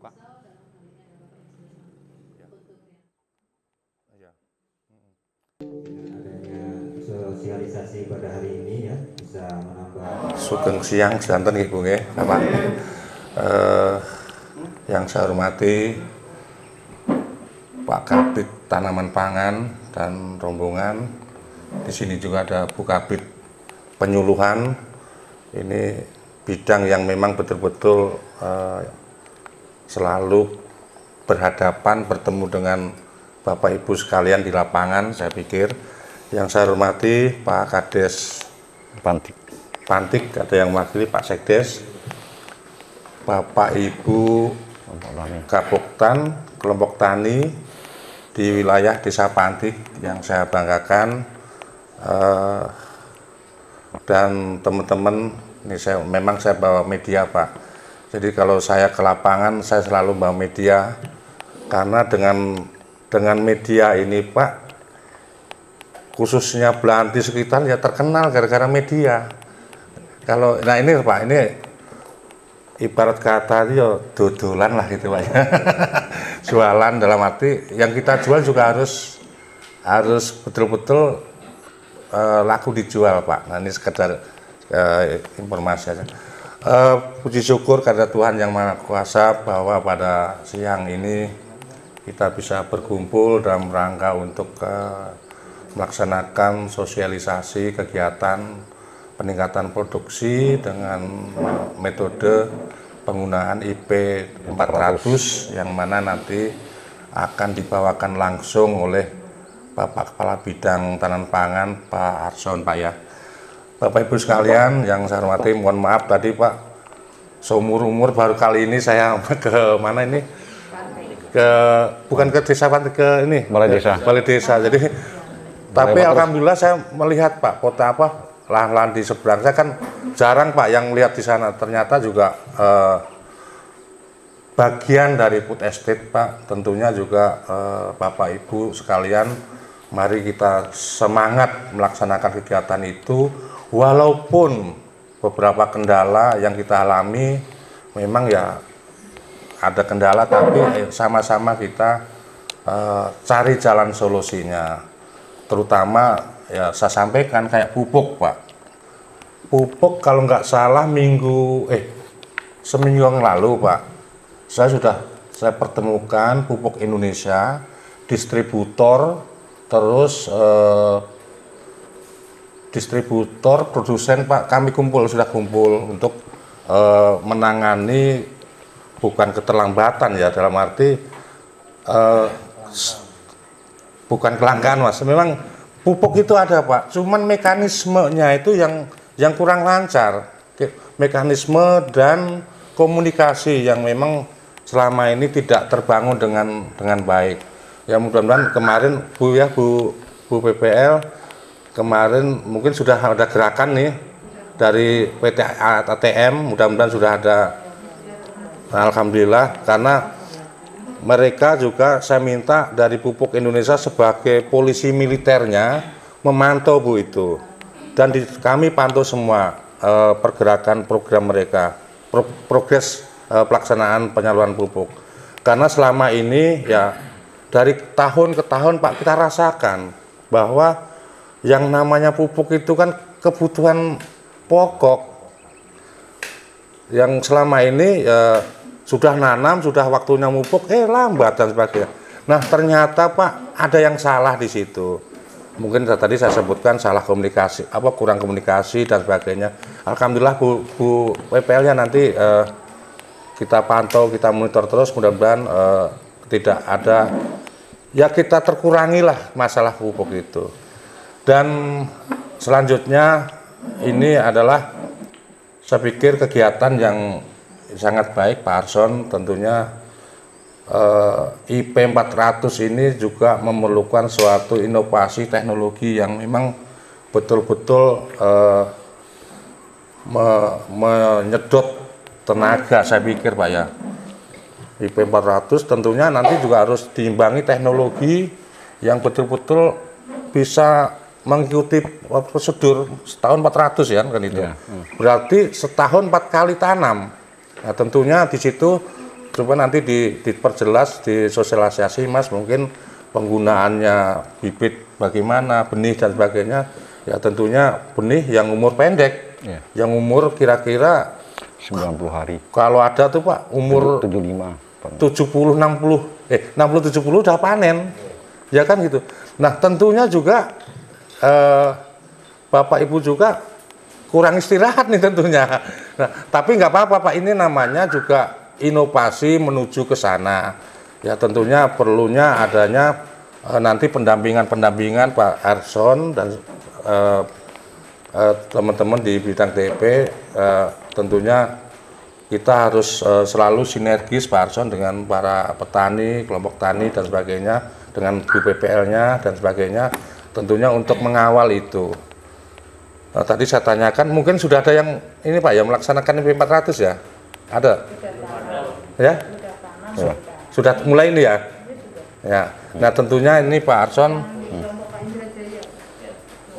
Pak. Sosialisasi pada hari ini ya bisa menambah. Sugeng siang sedanten Ibu nggih, Bapak. Yang saya hormati Pak Kabid Tanaman Pangan dan rombongan. Di sini juga ada Bu Kabid Penyuluhan. Ini bidang yang memang betul-betul selalu berhadapan bertemu dengan Bapak Ibu sekalian di lapangan, saya pikir. Yang saya hormati Pak Kades Pantik, ada yang mewakili Pak Sekdes, Bapak Ibu Kapoktan, kelompok tani di wilayah Desa Pantik yang saya banggakan, dan teman-teman, ini memang saya bawa media Pak. Jadi kalau saya ke lapangan saya selalu bawa media, karena dengan media ini Pak, khususnya Belanti sekitar ya terkenal gara-gara media. Kalau nah ini Pak, ini ibarat kata ya dodolan lah gitu Pak ya. Jualan dalam arti yang kita jual juga harus betul-betul laku dijual Pak. Nah ini sekedar informasi aja. Puji syukur kepada Tuhan Yang Maha Kuasa bahwa pada siang ini kita bisa berkumpul dalam rangka untuk melaksanakan sosialisasi kegiatan peningkatan produksi dengan metode penggunaan IP 400 yang mana nanti akan dibawakan langsung oleh Bapak Kepala Bidang Tanaman Pangan Pak Arson Pak ya. Bapak Ibu sekalian yang saya hormati, mohon maaf tadi Pak, seumur-umur baru kali ini saya ke mana ini, bukan ke desa Pantik, ke ini Balai Desa. Jadi tapi alhamdulillah saya melihat Pak, kota lahan-lahan di seberang saya kan jarang Pak yang lihat di sana. Ternyata juga bagian dari food estate Pak. Tentunya juga Bapak Ibu sekalian, mari kita semangat melaksanakan kegiatan itu. Walaupun beberapa kendala yang kita alami, memang ya ada kendala, tapi sama-sama kita cari jalan solusinya. Terutama ya saya sampaikan kayak pupuk Pak. Pupuk kalau nggak salah seminggu yang lalu Pak, saya pertemukan Pupuk Indonesia, distributor, terus distributor, produsen Pak, kami sudah kumpul untuk menangani bukan keterlambatan ya, dalam arti bukan kelangkaan Mas, memang pupuk itu ada Pak, cuman mekanismenya itu yang kurang lancar, mekanisme dan komunikasi yang memang selama ini tidak terbangun dengan baik. Ya mudah-mudahan kemarin Bu PPL kemarin mungkin sudah ada gerakan nih dari PT ATM, mudah-mudahan sudah ada, alhamdulillah, karena mereka juga saya minta dari Pupuk Indonesia sebagai polisi militernya memantau Bu itu, dan kami pantau semua pergerakan program mereka, progres pelaksanaan penyaluran pupuk, karena selama ini ya dari tahun ke tahun Pak kita rasakan bahwa yang namanya pupuk itu kan kebutuhan pokok yang selama ini sudah nanam, sudah waktunya mupuk, lambat dan sebagainya. Nah ternyata Pak ada yang salah di situ. Mungkin tadi saya sebutkan salah komunikasi, kurang komunikasi dan sebagainya. Alhamdulillah Bu PPL-nya nanti kita pantau, kita monitor terus, mudah-mudahan tidak ada, ya kita terkurangilah masalah pupuk itu. Dan selanjutnya ini adalah saya pikir kegiatan yang sangat baik Pak Arson, tentunya IP 400 ini juga memerlukan suatu inovasi teknologi yang memang betul-betul menyedot tenaga, saya pikir Pak ya. IP 400 tentunya nanti juga harus diimbangi teknologi yang betul-betul bisa mengikuti prosedur setahun 400 ya kan itu. Ya. Berarti setahun 4 kali tanam. Nah, tentunya di situ coba nanti diperjelas, disosialisasi Mas, mungkin penggunaannya bibit bagaimana, benih dan sebagainya. Ya tentunya benih yang umur pendek, yang umur kira-kira 90 hari. Kalau ada tuh Pak, umur 75. 70, 60, 60, 70 udah panen. Ya kan gitu. Nah tentunya juga Bapak Ibu juga kurang istirahat nih tentunya. Nah, tapi nggak apa-apa Pak, ini namanya juga inovasi menuju ke sana. Ya tentunya perlunya adanya nanti pendampingan Pak Arson dan teman-teman di bidang TP. Tentunya kita harus selalu sinergis Pak Arson dengan para petani, kelompok tani dan sebagainya, dengan BPPL-nya dan sebagainya, tentunya untuk mengawal itu. Nah, tadi saya tanyakan, mungkin sudah ada yang ini Pak, yang melaksanakan MP 400 ya? Ada? Ya? Sudah mulai ini ya? Ya. Nah tentunya ini Pak Arson,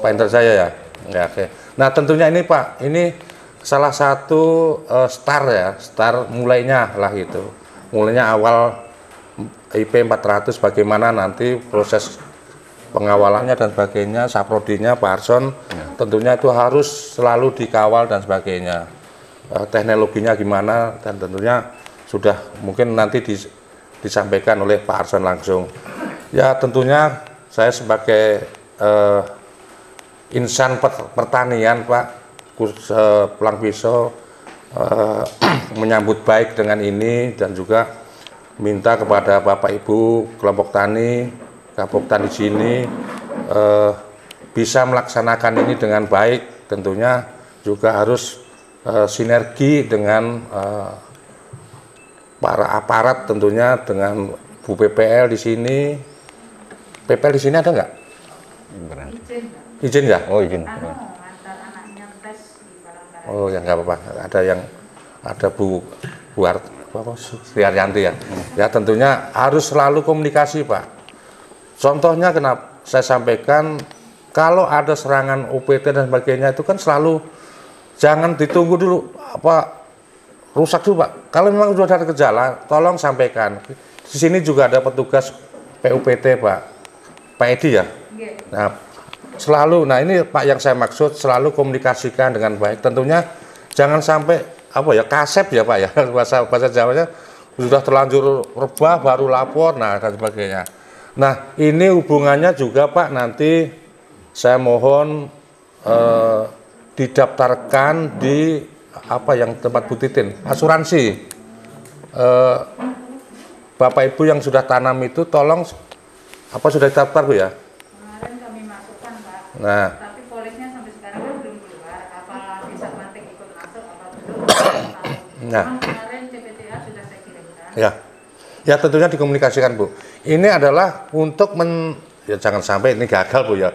Pak Indra Jaya ya? Ya oke. Nah tentunya ini Pak, ini salah satu start mulainya lah gitu. Mulainya awal IP 400 bagaimana nanti proses pengawalannya dan sebagainya, saprodinya Pak Arson, tentunya itu harus selalu dikawal dan sebagainya. Teknologinya gimana dan tentunya sudah mungkin nanti disampaikan oleh Pak Arson langsung. Ya tentunya saya sebagai insan pertanian Pak, Pelang Pisau menyambut baik dengan ini dan juga minta kepada Bapak Ibu kelompok tani, Kapoktan di sini bisa melaksanakan ini dengan baik. Tentunya juga harus sinergi dengan para aparat, tentunya dengan Bu PPL di sini. PPL di sini ada nggak? Izin nggak? Oh izin. Oh ya nggak apa-apa. Ada Bu Sri Haryanti ya. Ya tentunya harus selalu komunikasi Pak. Contohnya kenapa saya sampaikan, kalau ada serangan UPT dan sebagainya itu kan selalu jangan ditunggu dulu rusak dulu Pak. Kalau memang sudah ada gejala, tolong sampaikan. Di sini juga ada petugas PUPT Pak Edi ya. Nah selalu, nah ini Pak yang saya maksud, selalu komunikasikan dengan baik. Tentunya jangan sampai kasep ya Pak ya, bahasa Jawanya sudah terlanjur rebah baru lapor, nah dan sebagainya. Nah ini hubungannya juga Pak, nanti saya mohon didaftarkan di yang tempat Bu Titin, asuransi. Bapak Ibu yang sudah tanam itu tolong sudah didaftar Bu ya? Kemarin kami masukkan Pak. Nah. Tapi polisnya sampai sekarang kan belum keluar. Apa bisa mantek ikut masuk apa belum? Nah. Kemarin CPTA sudah saya kirimkan. Ya. Ya tentunya dikomunikasikan Bu. Ini adalah untuk ya jangan sampai ini gagal Bu ya.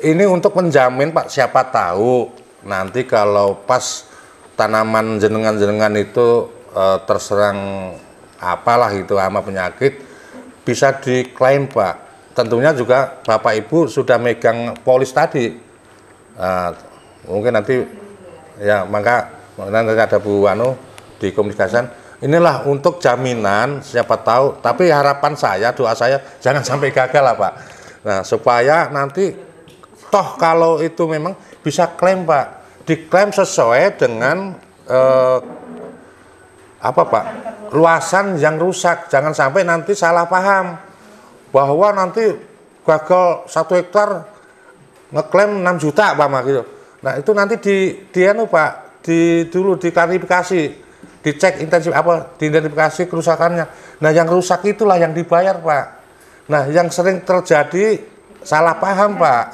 Ini untuk menjamin Pak, siapa tahu nanti kalau pas tanaman jenengan itu terserang apalah itu hama penyakit, bisa diklaim Pak. Tentunya juga Bapak Ibu sudah megang polis tadi. Mungkin nanti ya maka nanti ada Bu dikomunikasikan. Inilah untuk jaminan, siapa tahu, tapi harapan saya, doa saya jangan sampai gagal lah Pak. Nah supaya nanti toh kalau itu memang bisa klaim Pak, diklaim sesuai dengan Pak, luasan yang rusak. Jangan sampai nanti salah paham bahwa nanti gagal 1 hektar ngeklaim 6 juta Pak gitu. Nah itu nanti Pak, dulu diklarifikasi, dicek diidentifikasi kerusakannya. Nah yang rusak itulah yang dibayar Pak. Nah yang sering terjadi salah paham Pak.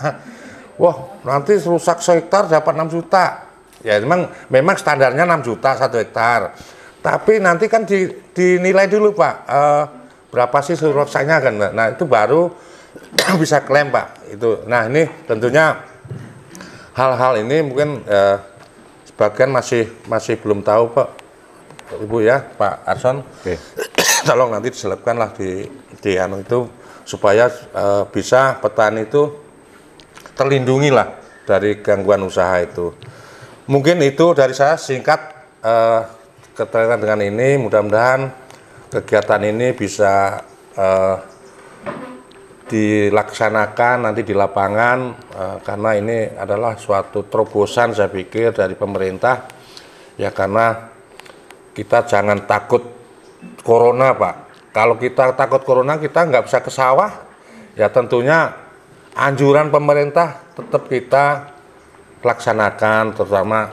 Wah nanti rusak 1 hektar dapat 6 juta. Ya memang standarnya 6 juta 1 hektar. Tapi nanti kan dinilai dulu Pak, berapa sih rusaknya kan. Nah itu baru bisa klaim Pak. Itu. Nah ini tentunya hal-hal ini mungkin sebagian masih belum tahu Pak. Ibu ya, Pak Arson, tolong nanti diselipkanlah di itu supaya bisa petani itu terlindungi lah dari gangguan usaha itu. Mungkin itu dari saya singkat. keterkaitan dengan ini, mudah-mudahan kegiatan ini bisa dilaksanakan nanti di lapangan, karena ini adalah suatu terobosan saya pikir dari pemerintah ya, karena kita jangan takut corona Pak. Kalau kita takut corona kita nggak bisa ke sawah ya, tentunya anjuran pemerintah tetap kita laksanakan, terutama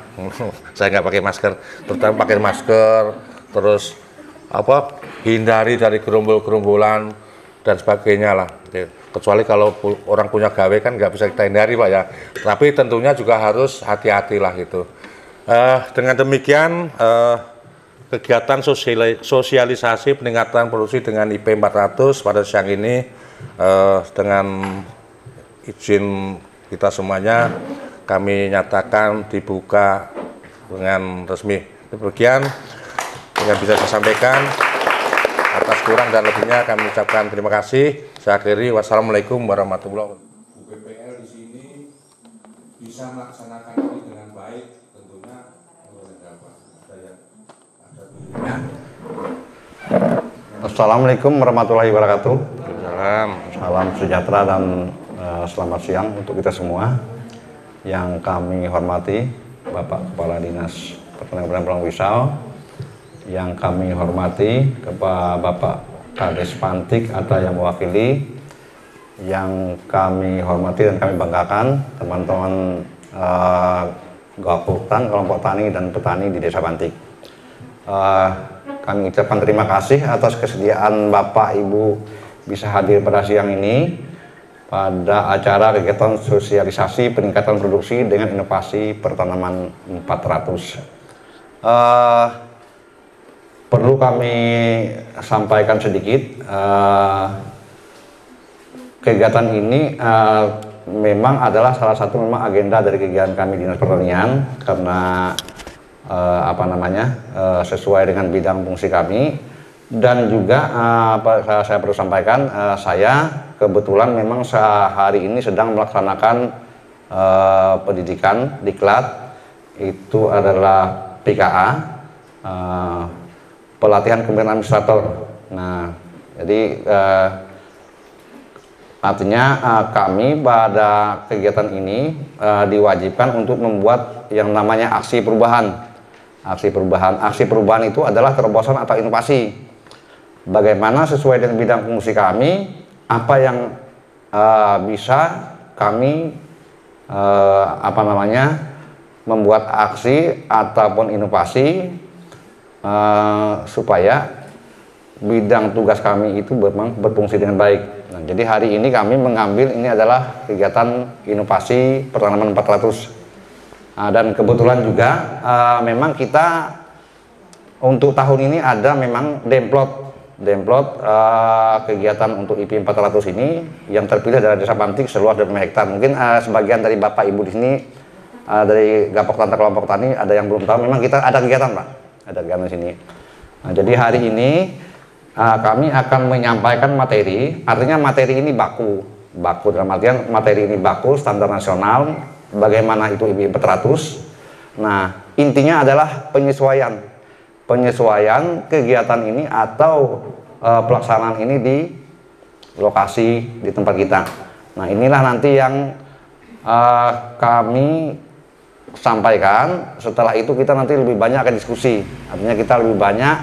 saya nggak pakai masker, terutama pakai masker, terus hindari dari gerombol-gerombolan dan sebagainya lah. Kecuali kalau orang punya gawe kan nggak bisa kita hindari Pak ya, tapi tentunya juga harus hati-hati lah gitu. Dengan demikian kegiatan sosialisasi peningkatan produksi dengan IP 400 pada siang ini dengan izin kita semuanya kami nyatakan dibuka dengan resmi. Demikian yang bisa saya sampaikan. Atas kurang dan lebihnya kami ucapkan terima kasih. Saya akhiri, wassalamualaikum warahmatullahi wabarakatuh. UPPL di sini bisa melaksanakan ini dengan baik, tentunya Assalamualaikum warahmatullahi wabarakatuh. Salam sejahtera dan selamat siang untuk kita semua. Yang kami hormati Bapak Kepala Dinas Pertanian Pulau Wisau, yang kami hormati kepada Bapak Kades Pantik atau yang mewakili, yang kami hormati dan kami banggakan teman-teman Gapuktan, kelompok tani dan petani di Desa Pantik. Kami ucapkan terima kasih atas kesediaan Bapak Ibu bisa hadir pada siang ini pada acara kegiatan sosialisasi peningkatan produksi dengan inovasi pertanaman 400. Perlu kami sampaikan sedikit, kegiatan ini memang adalah salah satu memang agenda dari kegiatan kami Dinas Pertanian, karena sesuai dengan bidang fungsi kami. Dan juga saya perlu sampaikan, saya kebetulan memang sehari ini sedang melaksanakan pendidikan diklat, itu adalah PKA, pelatihan kepemimpinan administrator. Nah, jadi artinya kami pada kegiatan ini diwajibkan untuk membuat yang namanya aksi perubahan. Aksi perubahan itu adalah terobosan atau inovasi. Bagaimana sesuai dengan bidang fungsi kami, apa yang bisa kami membuat aksi ataupun inovasi supaya bidang tugas kami itu memang berfungsi dengan baik. Nah, jadi hari ini kami mengambil ini adalah kegiatan inovasi pertanaman 400. Dan kebetulan juga memang kita untuk tahun ini ada memang demplot kegiatan untuk IP 400 ini yang terpilih dari Desa Pantik seluas 2 hektar. Mungkin sebagian dari Bapak Ibu di sini dari Gapoktan kelompok tani ada yang belum tahu, memang kita ada kegiatan Pak, ada kegiatan di sini. Nah, jadi hari ini kami akan menyampaikan materi, artinya materi ini baku dalam artian materi ini baku standar nasional, bagaimana itu IP 400. Nah, intinya adalah penyesuaian kegiatan ini atau pelaksanaan ini di lokasi di tempat kita. Nah, inilah nanti yang kami sampaikan. Setelah itu kita nanti lebih banyak akan diskusi, artinya kita lebih banyak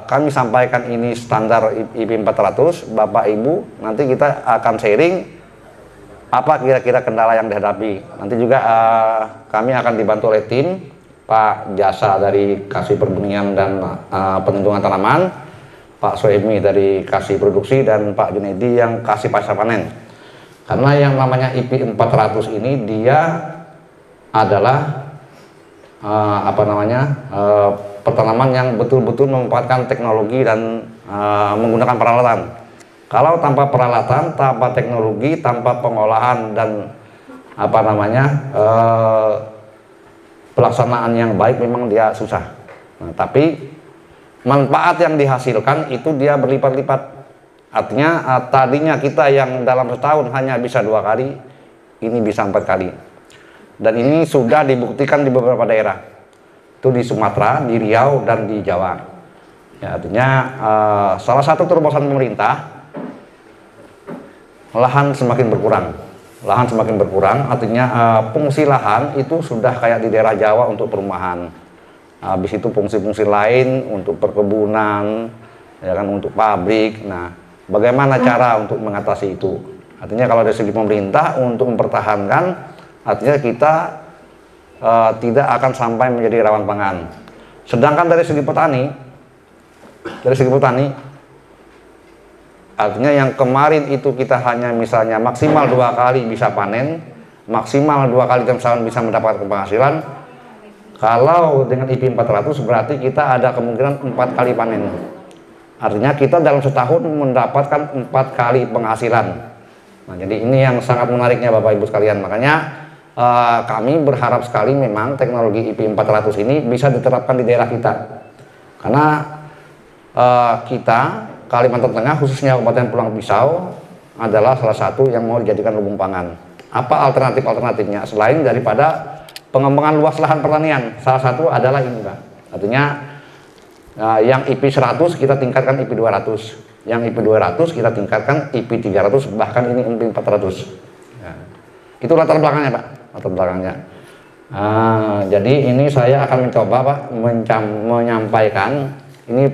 kami sampaikan ini standar IP 400, Bapak Ibu nanti kita akan sharing apa kira-kira kendala yang dihadapi. Nanti juga kami akan dibantu oleh tim Pak Jasa dari Kasih Perbunian dan Penuntungan Tanaman, Pak Soemi dari Kasih Produksi, dan Pak Junedi yang Kasih Pasca Panen. Karena yang namanya IP 400 ini dia adalah pertanaman yang betul-betul memanfaatkan teknologi dan menggunakan peralatan. Kalau tanpa peralatan, tanpa teknologi, tanpa pengolahan dan pelaksanaan yang baik memang dia susah. Nah, tapi manfaat yang dihasilkan itu dia berlipat-lipat. Artinya tadinya kita yang dalam setahun hanya bisa 2 kali, ini bisa 4 kali. Dan ini sudah dibuktikan di beberapa daerah. Itu di Sumatera, di Riau, dan di Jawa. Ya, artinya salah satu terobosan pemerintah, lahan semakin berkurang. Lahan semakin berkurang, artinya fungsi lahan itu sudah kayak di daerah Jawa untuk perumahan. Habis itu fungsi-fungsi lain untuk perkebunan, ya kan, untuk pabrik. Nah, bagaimana cara untuk mengatasi itu? Artinya kalau dari segi pemerintah untuk mempertahankan, artinya kita tidak akan sampai menjadi rawan pangan. Sedangkan dari segi petani, artinya yang kemarin itu kita hanya misalnya maksimal 2 kali bisa panen, maksimal 2 kali dalam setahun bisa mendapatkan penghasilan. Kalau dengan IP 400 berarti kita ada kemungkinan 4 kali panen. Artinya kita dalam setahun mendapatkan 4 kali penghasilan. Nah, jadi ini yang sangat menariknya Bapak Ibu sekalian. Makanya kami berharap sekali memang teknologi IP 400 ini bisa diterapkan di daerah kita. Karena kita Kalimantan Tengah, khususnya Kabupaten Pulang Pisau, adalah salah satu yang mau dijadikan lumbung pangan. Apa alternatifnya selain daripada pengembangan luas lahan pertanian? Salah satu adalah ini, Pak. Artinya yang IP 100 kita tingkatkan IP 200, yang IP 200 kita tingkatkan IP 300, bahkan ini IP 400. Ya. Itu latar belakangnya, Pak. Latar belakangnya. Jadi ini saya akan mencoba, Pak, menyampaikan ini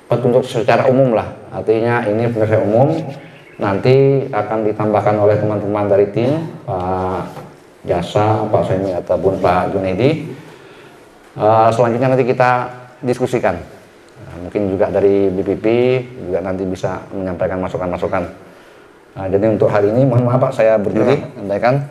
petunjuk secara umum lah. Artinya ini petunjuk secara umum, nanti akan ditambahkan oleh teman-teman dari tim Pak Jasa, Pak Semi ataupun Pak Junedi. Selanjutnya nanti kita diskusikan. Mungkin juga dari BPP juga nanti bisa menyampaikan masukan-masukan. Jadi untuk hari ini mohon maaf Pak, saya berdiri sampaikan.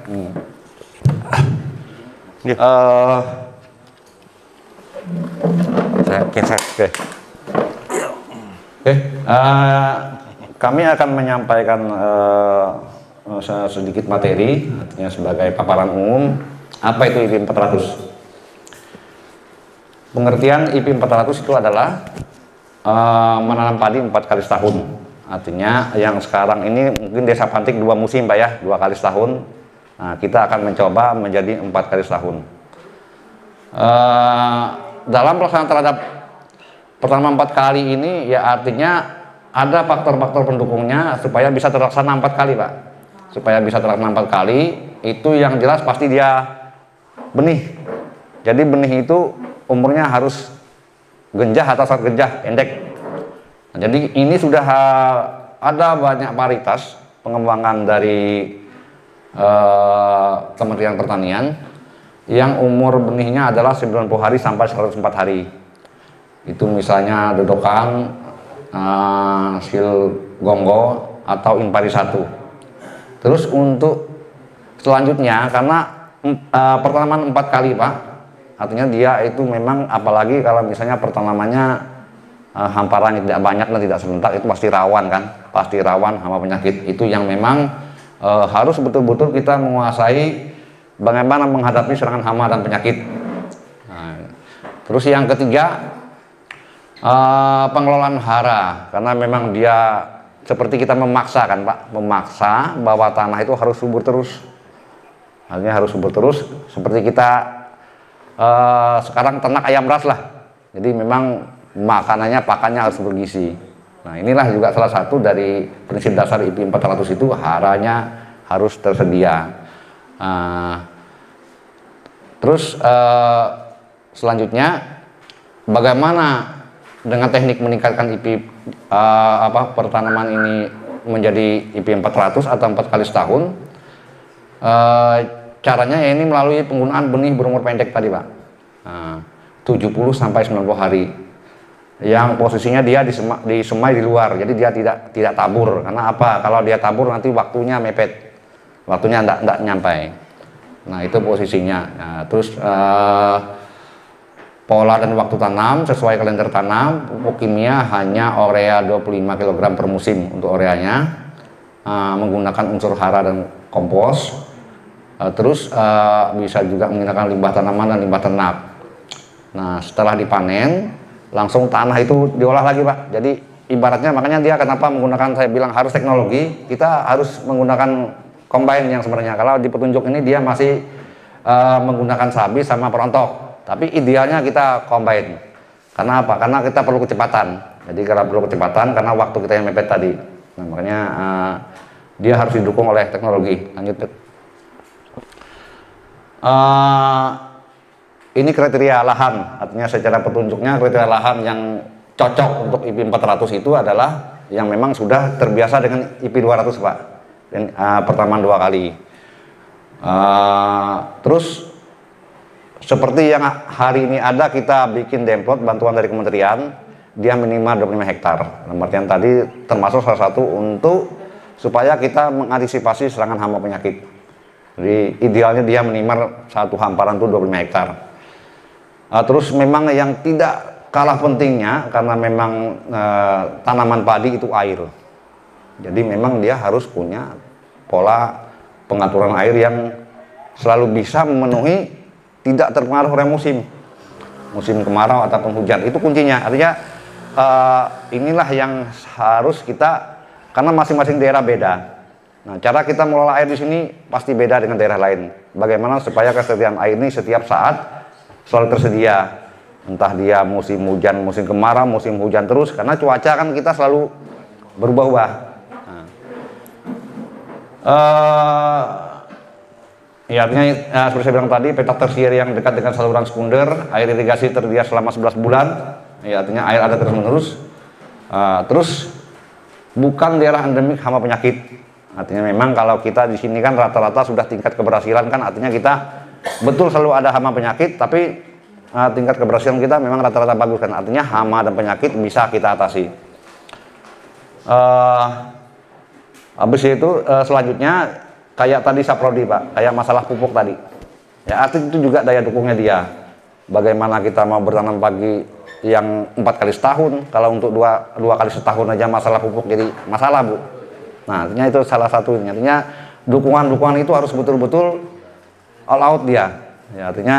Kami akan menyampaikan sedikit materi, artinya sebagai paparan umum apa itu IP 400. Pengertian IP 400 itu adalah menanam padi 4 kali setahun. Artinya yang sekarang ini mungkin Desa Pantik 2 musim Pak ya, 2 kali setahun. Nah, kita akan mencoba menjadi 4 kali setahun. Dalam pelaksanaan terhadap pertama 4 kali ini ya artinya ada faktor-faktor pendukungnya supaya bisa terlaksana 4 kali Pak. Supaya bisa terlaksana 4 kali, itu yang jelas pasti dia benih. Jadi benih itu umurnya harus genjah atau saat genjah, pendek. Nah, jadi ini sudah ada banyak varietas pengembangan dari Kementerian Pertanian yang umur benihnya adalah 90 hari sampai 104 hari. Itu misalnya Dodokan, Silgonggo atau Impari 1. Terus untuk selanjutnya karena pertanaman 4 kali Pak, artinya dia itu memang apalagi kalau misalnya pertanamannya hamparannya tidak banyak dan tidak serentak, itu pasti rawan kan, pasti rawan hama penyakit. Itu yang memang harus betul-betul kita menguasai bagaimana menghadapi serangan hama dan penyakit. Nah, terus yang ketiga pengelolaan hara, karena memang dia seperti kita memaksa kan Pak, memaksa bahwa tanah itu harus subur terus. Artinya harus subur terus, seperti kita sekarang ternak ayam ras lah. Jadi memang makanannya, pakannya harus bergizi. Nah, inilah juga salah satu dari prinsip dasar IP 400 itu, haranya harus tersedia. Terus selanjutnya bagaimana dengan teknik meningkatkan IP pertanaman ini menjadi IP 400 atau 4 kali setahun? Caranya ya ini melalui penggunaan benih berumur pendek tadi Pak, 70 sampai 90 hari, yang posisinya dia disemai di luar, jadi dia tidak tabur. Karena apa? Kalau dia tabur nanti waktunya mepet, waktunya tidak nyampai. Nah, itu posisinya. Nah, terus pola dan waktu tanam sesuai kalender tanam. Pupuk kimia hanya urea 25 kg per musim untuk ureanya, menggunakan unsur hara dan kompos. Terus bisa juga menggunakan limbah tanaman dan limbah ternak. Nah, setelah dipanen langsung tanah itu diolah lagi Pak. Jadi ibaratnya makanya dia kenapa menggunakan, saya bilang harus teknologi, kita harus menggunakan combine yang sebenarnya. Kalau di petunjuk ini dia masih menggunakan sabi sama perontok, tapi idealnya kita combine. Karena apa? Karena kita perlu kecepatan. Jadi karena perlu kecepatan karena waktu kita yang mepet tadi. Nah, makanya dia harus didukung oleh teknologi. Lanjut. Ini kriteria lahan, artinya secara petunjuknya kriteria lahan yang cocok untuk IP 400 itu adalah yang memang sudah terbiasa dengan IP 200 Pak, dan pertama 2 kali. Terus seperti yang hari ini ada, kita bikin demplot bantuan dari kementerian, dia minimal 25 hektar. Dalam artian tadi termasuk salah satu untuk supaya kita mengantisipasi serangan hama penyakit. Jadi idealnya dia minimal satu hamparan itu 25 hektar. Terus memang yang tidak kalah pentingnya karena memang tanaman padi itu air. Jadi memang dia harus punya pola pengaturan air yang selalu bisa memenuhi, tidak terpengaruh oleh musim kemarau ataupun hujan. Itu kuncinya. Artinya inilah yang harus kita, karena masing-masing daerah beda. Nah, cara kita mengelola air di sini pasti beda dengan daerah lain. Bagaimana supaya kesediaan air ini setiap saat selalu tersedia. Entah dia musim hujan, musim kemarau, musim hujan terus, karena cuaca kan kita selalu berubah-ubah. Ya, artinya seperti saya bilang tadi, petak tersier yang dekat dengan saluran sekunder, air irigasi tersedia selama 11 bulan. Ya, artinya air ada terus-menerus. Terus bukan daerah endemik hama penyakit. Artinya memang kalau kita di sini kan rata-rata sudah tingkat keberhasilan kan, artinya kita betul selalu ada hama penyakit, tapi tingkat keberhasilan kita memang rata-rata bagus kan. Artinya hama dan penyakit bisa kita atasi. Habis itu selanjutnya kayak tadi Saprodi Pak, kayak masalah pupuk tadi. Ya, artinya itu juga daya dukungnya dia. Bagaimana kita mau bertanam pagi yang 4 kali setahun, kalau untuk dua kali setahun aja masalah pupuk jadi masalah Bu. Nah, artinya itu salah satunya. Artinya dukungan-dukungan itu harus betul-betul all out dia. Ya, artinya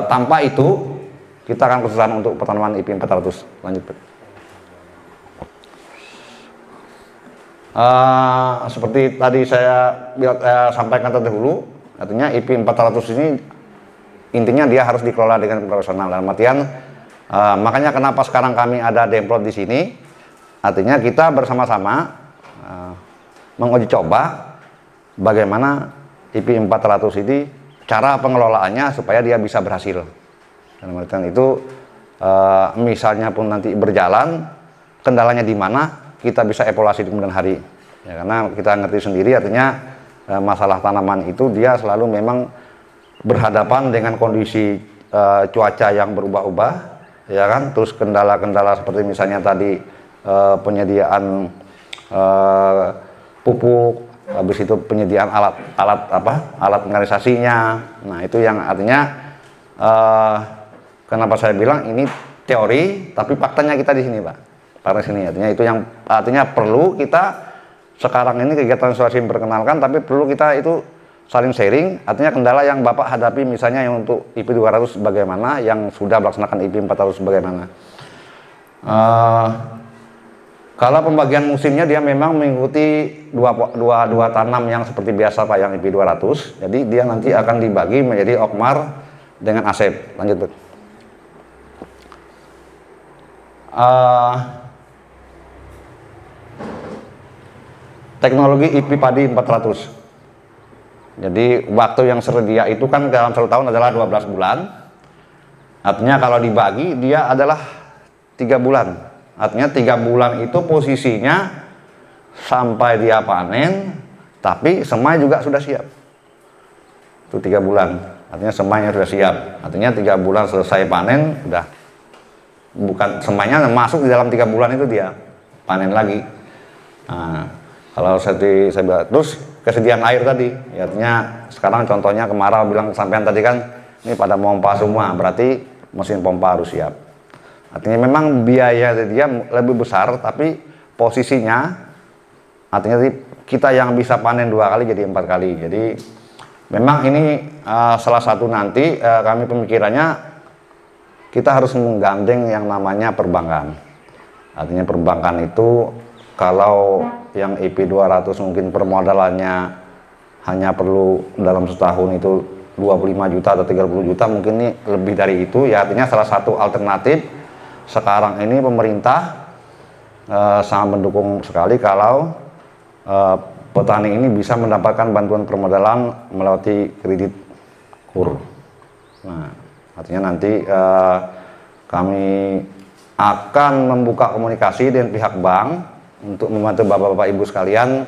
tanpa itu kita akan kesusahan untuk pertanaman IP 400. Lanjut. Seperti tadi saya sampaikan terdahulu, artinya IP 400 ini intinya dia harus dikelola dengan profesional. Dalam artian makanya kenapa sekarang kami ada demplot di sini, artinya kita bersama-sama menguji coba bagaimana IP 400 ini cara pengelolaannya supaya dia bisa berhasil. Dalam artian itu misalnya pun nanti berjalan, kendalanya di mana, kita bisa evaluasi di kemudian hari. Ya, karena kita ngerti sendiri, artinya masalah tanaman itu dia selalu memang berhadapan dengan kondisi cuaca yang berubah-ubah, ya kan. Terus kendala-kendala seperti misalnya tadi penyediaan pupuk, habis itu penyediaan alat kanalisasinya. Nah, itu yang artinya kenapa saya bilang ini teori, tapi faktanya kita di sini Pak. Pada sini artinya itu yang artinya perlu kita sekarang ini kegiatan sosial memperkenalkan, tapi perlu kita itu saling sharing. Artinya kendala yang Bapak hadapi misalnya yang untuk IP 200 bagaimana, yang sudah melaksanakan IP 400 bagaimana. Kalau pembagian musimnya dia memang mengikuti dua tanam yang seperti biasa Pak, yang IP 200. Jadi dia nanti akan dibagi menjadi okmar dengan asep. Lanjut Pak. Teknologi IP padi 400. Jadi waktu yang tersedia itu kan dalam 1 tahun adalah 12 bulan. Artinya kalau dibagi dia adalah 3 bulan. Artinya 3 bulan itu posisinya sampai dia panen, tapi semai juga sudah siap. Itu 3 bulan. Artinya semainya sudah siap. Artinya 3 bulan selesai panen, udah. Bukan semainya masuk di dalam 3 bulan itu dia panen lagi. Nah, kalau saya bilang, terus kesediaan air tadi, ya, artinya sekarang contohnya kemarau, bilang sampean tadi kan ini pada pompa semua, berarti mesin pompa harus siap. Artinya memang biaya dia lebih besar, tapi posisinya artinya kita yang bisa panen 2 kali jadi 4 kali. Jadi memang ini salah satu nanti kami pemikirannya kita harus menggandeng yang namanya perbankan. Artinya perbankan itu kalau yang IP 200 mungkin permodalannya hanya perlu dalam setahun itu 25 juta atau 30 juta, mungkin ini lebih dari itu ya. Artinya salah satu alternatif sekarang ini pemerintah sangat mendukung sekali kalau petani ini bisa mendapatkan bantuan permodalan melewati kredit KUR. Nah, artinya nanti kami akan membuka komunikasi dengan pihak bank untuk membantu bapak-bapak ibu sekalian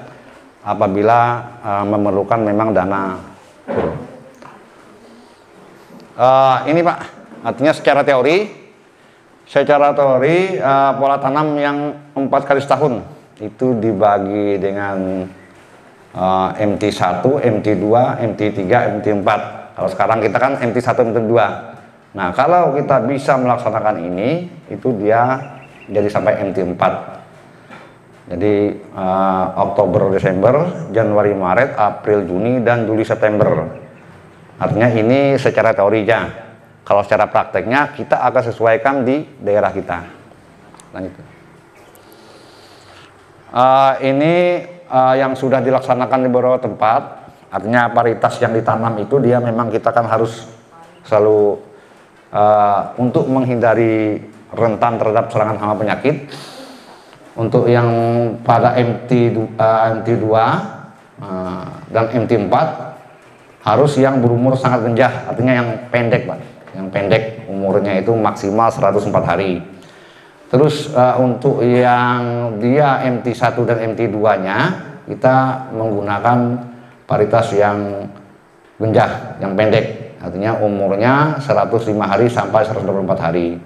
apabila memerlukan memang dana KUR. Ini Pak, artinya secara teori pola tanam yang 4 kali setahun itu dibagi dengan MT1, MT2, MT3, MT4. Kalau sekarang kita kan MT1, MT2. Nah, kalau kita bisa melaksanakan ini, itu dia jadi sampai MT4. Jadi Oktober, Desember, Januari, Maret, April, Juni, dan Juli, September. Artinya ini secara teorinya. Kalau secara prakteknya kita akan sesuaikan di daerah kita. Lanjut. Ini yang sudah dilaksanakan di beberapa tempat. Artinya varietas yang ditanam itu dia memang kita kan harus selalu untuk menghindari rentan terhadap serangan hama penyakit. Untuk yang pada MT2 dan MT4 harus yang berumur sangat rendah, artinya yang pendek Pak. Yang pendek umurnya itu maksimal 104 hari. Terus untuk yang dia MT1 dan MT2 nya kita menggunakan varietas yang genjah, yang pendek, artinya umurnya 105 hari sampai 124 hari.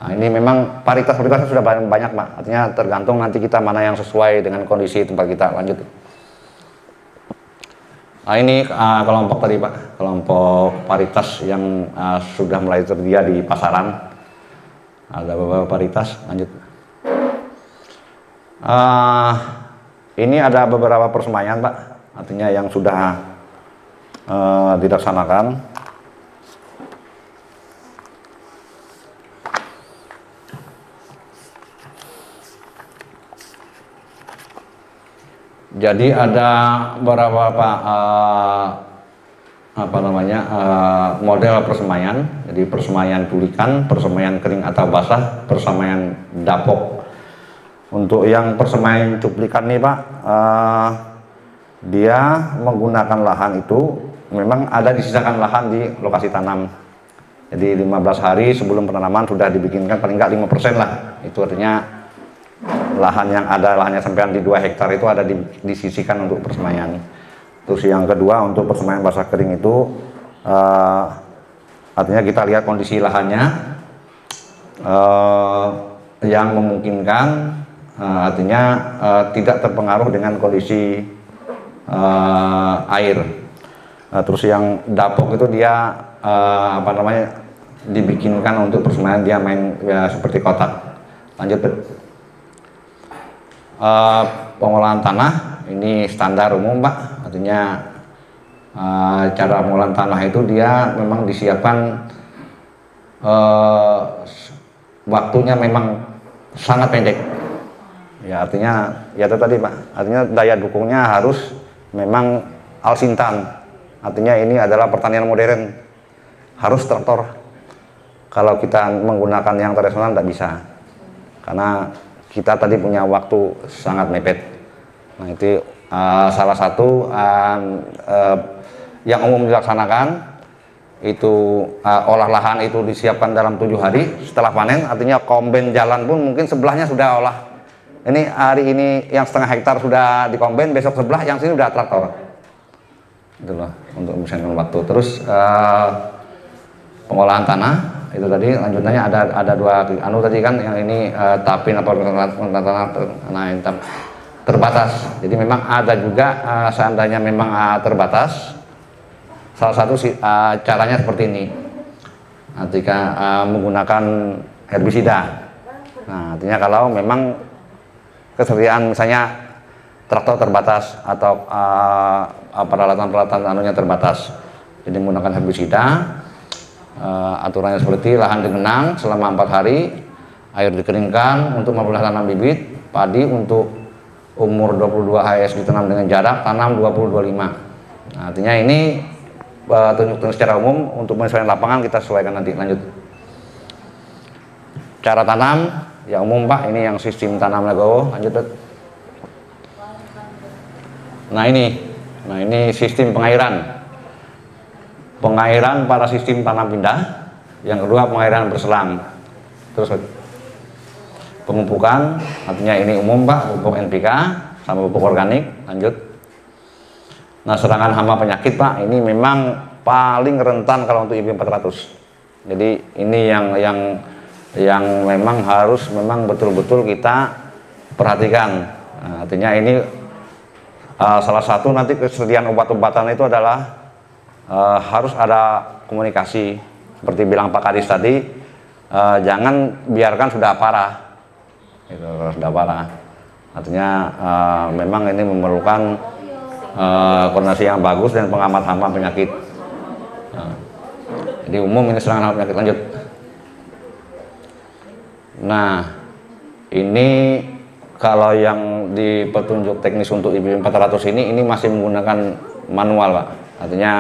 Nah, ini memang varietasnya sudah banyak Pak, artinya tergantung nanti kita mana yang sesuai dengan kondisi tempat kita. Lanjut. Nah, ini kelompok tadi Pak, kelompok varietas yang sudah mulai tersedia di pasaran. Ada beberapa varietas. Lanjut. Ini ada beberapa persemaian Pak, artinya yang sudah dilaksanakan. Jadi ada beberapa model persemaian. Jadi persemaian tulikan, persemaian kering atau basah, persemaian dapok. Untuk yang persemaian cuplikan nih Pak, dia menggunakan lahan itu memang ada disisakan lahan di lokasi tanam. Jadi 15 hari sebelum penanaman sudah dibikinkan paling nggak 5% lah. Itu artinya lahan yang ada, lahannya sampai di 2 hektar itu ada disisikan untuk persemaian. Terus yang kedua untuk persemaian basah kering itu artinya kita lihat kondisi lahannya yang memungkinkan, artinya tidak terpengaruh dengan kondisi air. Terus yang dapok itu dia dibikinkan untuk persemaian, dia main ya, seperti kotak. Lanjut. Pengolahan tanah ini standar umum Pak, artinya cara pengolahan tanah itu dia memang disiapkan waktunya memang sangat pendek ya, artinya ya itu tadi Pak, artinya daya dukungnya harus memang alsintan, artinya ini adalah pertanian modern, harus traktor. Kalau kita menggunakan yang tradisional tidak bisa, karena kita tadi punya waktu sangat mepet. Nah, itu salah satu yang umum dilaksanakan itu olah lahan itu disiapkan dalam 7 hari setelah panen, artinya komben jalan pun mungkin sebelahnya sudah olah. Ini hari ini yang setengah hektar sudah dikomben, besok sebelah yang sini sudah traktor. Itulah untuk misalnya waktu. Terus pengolahan tanah itu tadi lanjutannya ada 2 tadi kan, yang ini tapin apa tanah terbatas. Jadi memang ada juga seandainya memang terbatas, salah satu caranya seperti ini, ketika menggunakan herbisida. Nah, artinya kalau memang kesediaan misalnya traktor terbatas atau peralatan terbatas, jadi menggunakan herbisida. Aturannya seperti lahan digenang selama 4 hari, air dikeringkan untuk memulai tanam bibit padi untuk umur 22 HS ditanam dengan jarak tanam 20-25. Nah, artinya ini tunjuk secara umum. Untuk penyesuaian lapangan kita sesuaikan nanti. Lanjut. Cara tanam yang umum Pak, ini yang sistem tanam legowo. Lanjut Bet. Nah ini sistem pengairan. Pengairan pada sistem tanam pindah. Yang kedua pengairan berselang. Terus pemupukan, artinya ini umum Pak, pupuk NPK sama pupuk organik. Lanjut. Nah serangan hama penyakit Pak, ini memang paling rentan kalau untuk IPM 400. Jadi ini yang memang harus betul-betul kita perhatikan. Nah, artinya ini salah satu nanti kesediaan obat-obatan itu adalah harus ada komunikasi. Seperti bilang Pak Kadis tadi, jangan biarkan sudah parah, itu sudah parah. Artinya memang ini memerlukan koordinasi yang bagus dan pengamat hama penyakit. Jadi umum ini serangan hama penyakit. Lanjut. Nah ini kalau yang di petunjuk teknis untuk IPM 400 ini masih menggunakan manual Pak. Artinya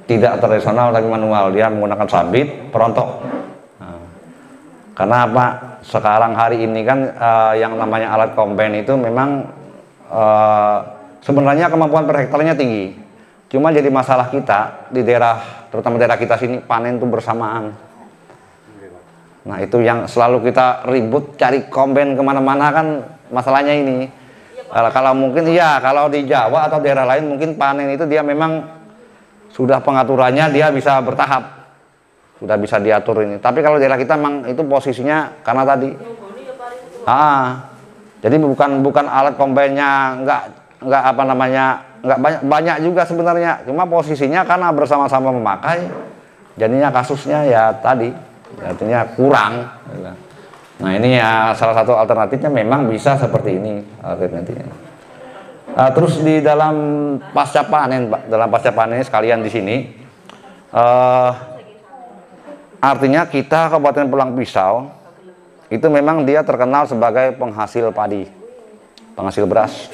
tidak tradisional tapi manual, dia menggunakan sabit perontok. Karena apa? Sekarang hari ini kan yang namanya alat combine itu memang sebenarnya kemampuan per hektarnya tinggi. Cuma jadi masalah kita di daerah, terutama daerah kita sini, panen itu bersamaan. Nah itu yang selalu kita ribut, cari combine kemana-mana kan masalahnya ini. Kalau mungkin iya, kalau di Jawa atau daerah lain mungkin panen itu dia memang sudah pengaturannya dia bisa bertahap, sudah bisa diatur ini. Tapi kalau daerah kita memang itu posisinya karena tadi, jadi bukan alat combine-nya nggak apa namanya nggak banyak juga sebenarnya. Cuma posisinya karena bersama-sama memakai, jadinya kasusnya ya tadi, artinya kurang. Nah ini ya salah satu alternatifnya memang bisa seperti ini alternatifnya. Terus di dalam pasca panen Pak, dalam pasca panen sekalian di sini, artinya kita Kabupaten Pulang Pisau itu memang dia terkenal sebagai penghasil padi, penghasil beras.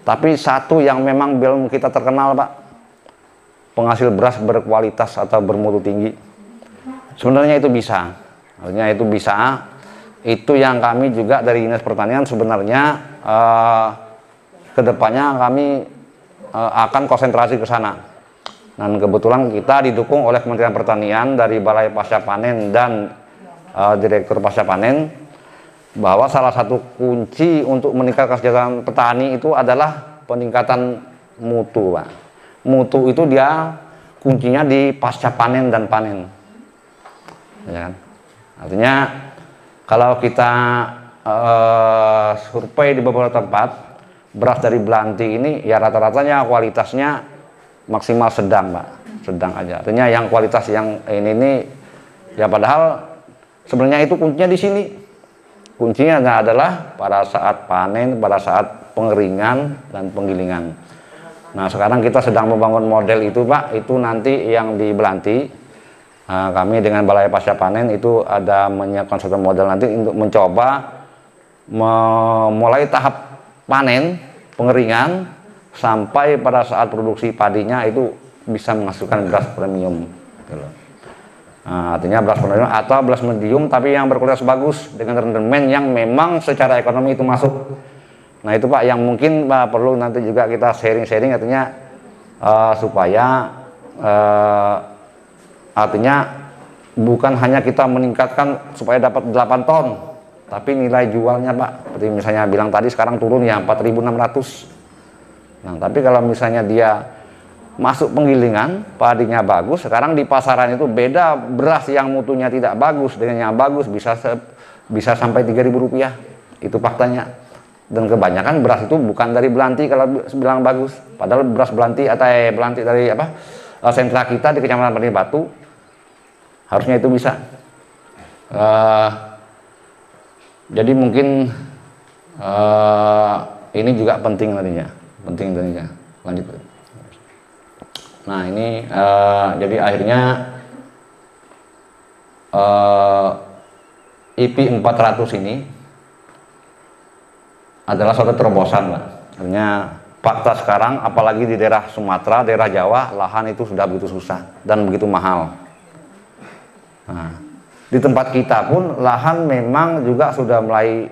Tapi satu yang memang belum kita terkenal Pak, penghasil beras berkualitas atau bermutu tinggi. Sebenarnya itu bisa, artinya itu bisa. Itu yang kami juga dari Dinas Pertanian sebenarnya kedepannya kami akan konsentrasi ke sana. Dan kebetulan kita didukung oleh Kementerian Pertanian dari Balai Pasca Panen dan Direktur Pasca Panen, bahwa salah satu kunci untuk meningkatkan kesejahteraan petani itu adalah peningkatan mutu Pak. Mutu itu dia kuncinya di pasca panen dan panen, ya kan? Artinya kalau kita survei di beberapa tempat, beras dari Belanti ini ya rata-ratanya kualitasnya maksimal sedang Pak, sedang aja. Artinya yang kualitas yang ini ya padahal sebenarnya itu kuncinya di sini. Kuncinya adalah pada saat panen, pada saat pengeringan dan penggilingan. Nah sekarang kita sedang membangun model itu Pak, itu nanti yang di Belanti. Kami dengan Balai Pasca Panen itu ada menyiapkan satu model nanti untuk mencoba mulai tahap panen, pengeringan, sampai pada saat produksi padinya itu bisa menghasilkan beras premium. Nah, artinya beras premium atau beras medium tapi yang berkualitas bagus dengan rendemen yang memang secara ekonomi itu masuk. Nah itu Pak yang mungkin Pak perlu nanti juga kita sharing-sharing, artinya supaya artinya bukan hanya kita meningkatkan supaya dapat 8 ton, tapi nilai jualnya Pak, seperti misalnya bilang tadi sekarang turun ya 4.600. Nah tapi kalau misalnya dia masuk penggilingan, padinya bagus, sekarang di pasaran itu beda beras yang mutunya tidak bagus dengan yang bagus bisa sampai Rp3.000, itu faktanya. Dan kebanyakan beras itu bukan dari Belanti kalau bilang bagus, padahal beras Belanti atau Belanti dari sentra kita di Kecamatan Pandai Batu harusnya itu bisa. Jadi mungkin ini juga penting nantinya, lanjut. Nah ini jadi akhirnya IP 400 ini adalah suatu terobosan Pak. Artinya fakta sekarang apalagi di daerah Sumatera, daerah Jawa, lahan itu sudah begitu susah dan begitu mahal. Nah, di tempat kita pun lahan memang juga sudah mulai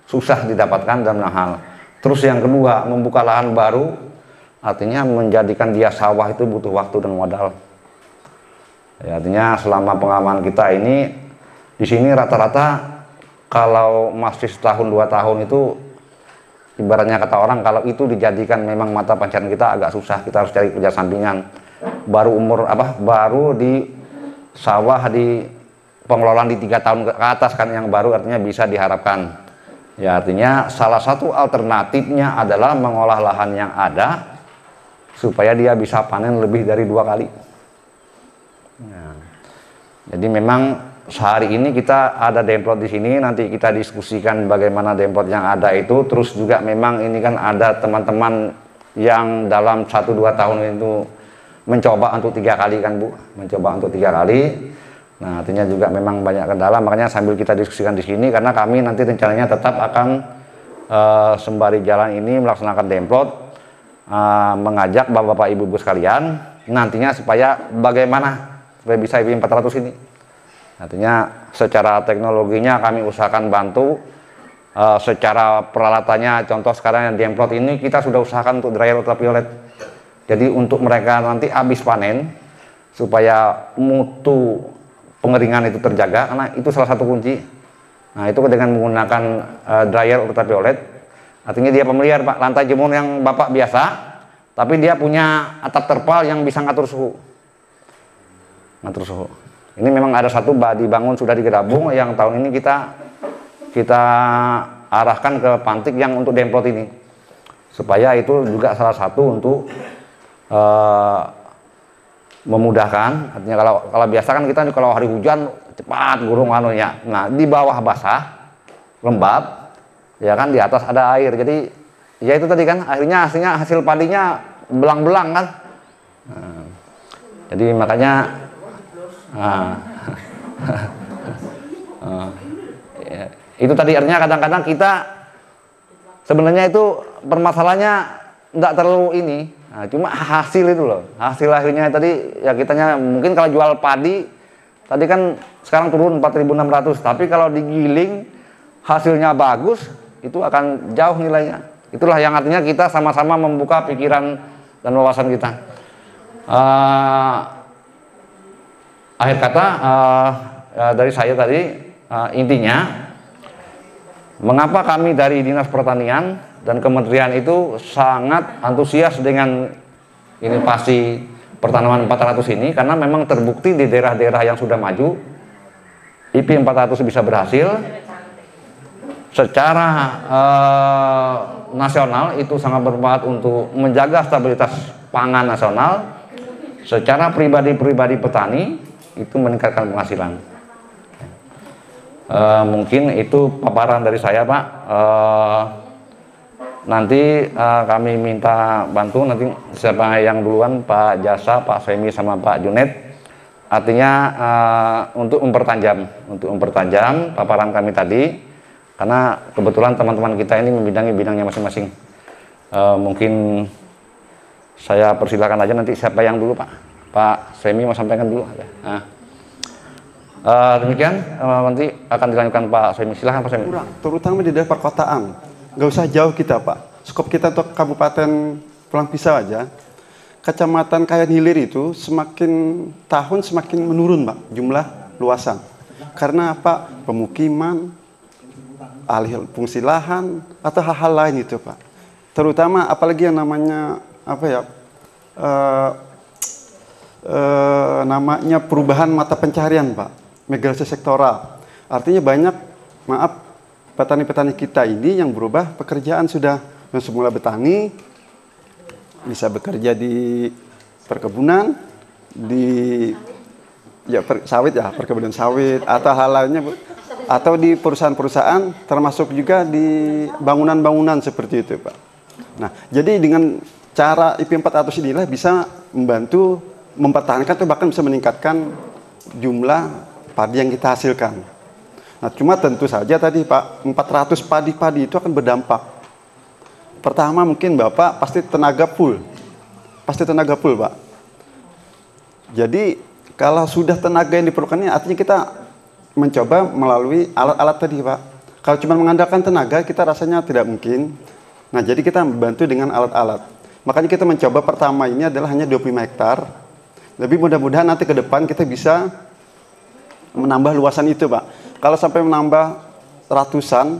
susah didapatkan dan mahal. Terus yang kedua, membuka lahan baru artinya menjadikan dia sawah itu butuh waktu dan modal. Ya, artinya selama pengalaman kita ini di sini rata-rata kalau masih setahun 2 tahun itu ibaratnya kata orang kalau itu dijadikan memang mata pencarian kita agak susah, kita harus cari kerja sampingan. Baru di sawah di pengelolaan di 3 tahun ke atas kan yang baru artinya bisa diharapkan. Ya, artinya salah satu alternatifnya adalah mengolah lahan yang ada supaya dia bisa panen lebih dari 2 kali. Ya. Jadi memang sehari ini kita ada demplot di sini, nanti kita diskusikan bagaimana demplot yang ada itu. Terus juga memang ini kan ada teman-teman yang dalam 1-2 tahun itu mencoba untuk 3 kali kan Bu, mencoba untuk 3 kali. Nah, artinya juga memang banyak kendala, makanya sambil kita diskusikan di sini karena kami nanti rencananya tetap akan sembari jalan ini melaksanakan demplot, mengajak bapak-bapak ibu-ibu sekalian nantinya supaya bagaimana supaya bisa IP 400 ini. Artinya secara teknologinya kami usahakan bantu, secara peralatannya contoh sekarang yang demplot ini kita sudah usahakan untuk dryer ultraviolet. Jadi untuk mereka nanti habis panen supaya mutu pengeringan itu terjaga karena itu salah satu kunci. Nah, itu dengan menggunakan dryer ultraviolet artinya dia pemelihar Pak, lantai jemur yang Bapak biasa tapi dia punya atap terpal yang bisa ngatur suhu. Ini memang ada satu dibangun sudah di Gedabung yang tahun ini kita arahkan ke Pantik yang untuk demplot ini supaya itu juga salah satu untuk memudahkan. Artinya kalau biasa kan kita kalau hari hujan cepat gurung anunya. Nah, di bawah basah lembab ya kan, di atas ada air, jadi ya itu tadi kan akhirnya hasil padinya belang-belang kan. Nah, jadi makanya itu tadi artinya kadang-kadang kita sebenarnya itu permasalahannya enggak terlalu ini, cuma hasil itu loh, hasil akhirnya tadi ya kitanya mungkin kalau jual padi tadi kan sekarang turun 4.600, tapi kalau digiling hasilnya bagus itu akan jauh nilainya. Itulah yang artinya kita sama-sama membuka pikiran dan wawasan kita. Akhir kata dari saya tadi intinya mengapa kami dari Dinas Pertanian dan Kementerian itu sangat antusias dengan inovasi pertanaman 400 ini karena memang terbukti di daerah-daerah yang sudah maju IP 400 bisa berhasil. Secara nasional itu sangat bermanfaat untuk menjaga stabilitas pangan nasional. Secara pribadi petani itu meningkatkan penghasilan. Mungkin itu paparan dari saya Pak. Nanti kami minta bantu nanti siapa yang duluan, Pak Jasa, Pak Femi sama Pak Junet. Artinya untuk mempertajam paparan kami tadi. Karena kebetulan teman-teman kita ini membidangi bidangnya masing-masing. Mungkin saya persilakan aja nanti siapa yang dulu Pak. Pak Semi mau sampaikan dulu. Nah, demikian nanti akan dilanjutkan Pak Semi. Silahkan Pak Semi. Terutama di daerah perkotaan. Nggak usah jauh kita Pak. Skop kita untuk Kabupaten Pulang Pisau aja. Kecamatan Kayan Hilir itu semakin tahun semakin menurun Pak jumlah luasan. Karena apa? Pemukiman, alih fungsi lahan atau hal-hal lain itu Pak. Terutama apalagi yang namanya apa ya namanya perubahan mata pencarian Pak, migrasi sektoral. Artinya banyak petani-petani kita ini yang berubah pekerjaan, sudah yang semula bertani bisa bekerja di perkebunan, di sawit ya, perkebunan sawit atau hal lainnya Bu. Atau di perusahaan-perusahaan, termasuk juga di bangunan-bangunan seperti itu Pak. Nah, jadi dengan cara IP 400 inilah bisa membantu mempertahankan atau bahkan bisa meningkatkan jumlah padi yang kita hasilkan. Nah, cuma tentu saja tadi Pak, 400 padi-padi itu akan berdampak Pertama mungkin Bapak pasti tenaga full. Pasti tenaga full, Pak. Jadi kalau sudah tenaga yang diperlukan ini artinya kita mencoba melalui alat-alat tadi, Pak. Kalau cuma mengandalkan tenaga kita rasanya tidak mungkin. Nah, jadi kita membantu dengan alat-alat. Makanya kita mencoba pertama ini adalah hanya 25 hektar. Lebih mudah-mudahan nanti ke depan kita bisa menambah luasan itu, Pak. Kalau sampai menambah ratusan,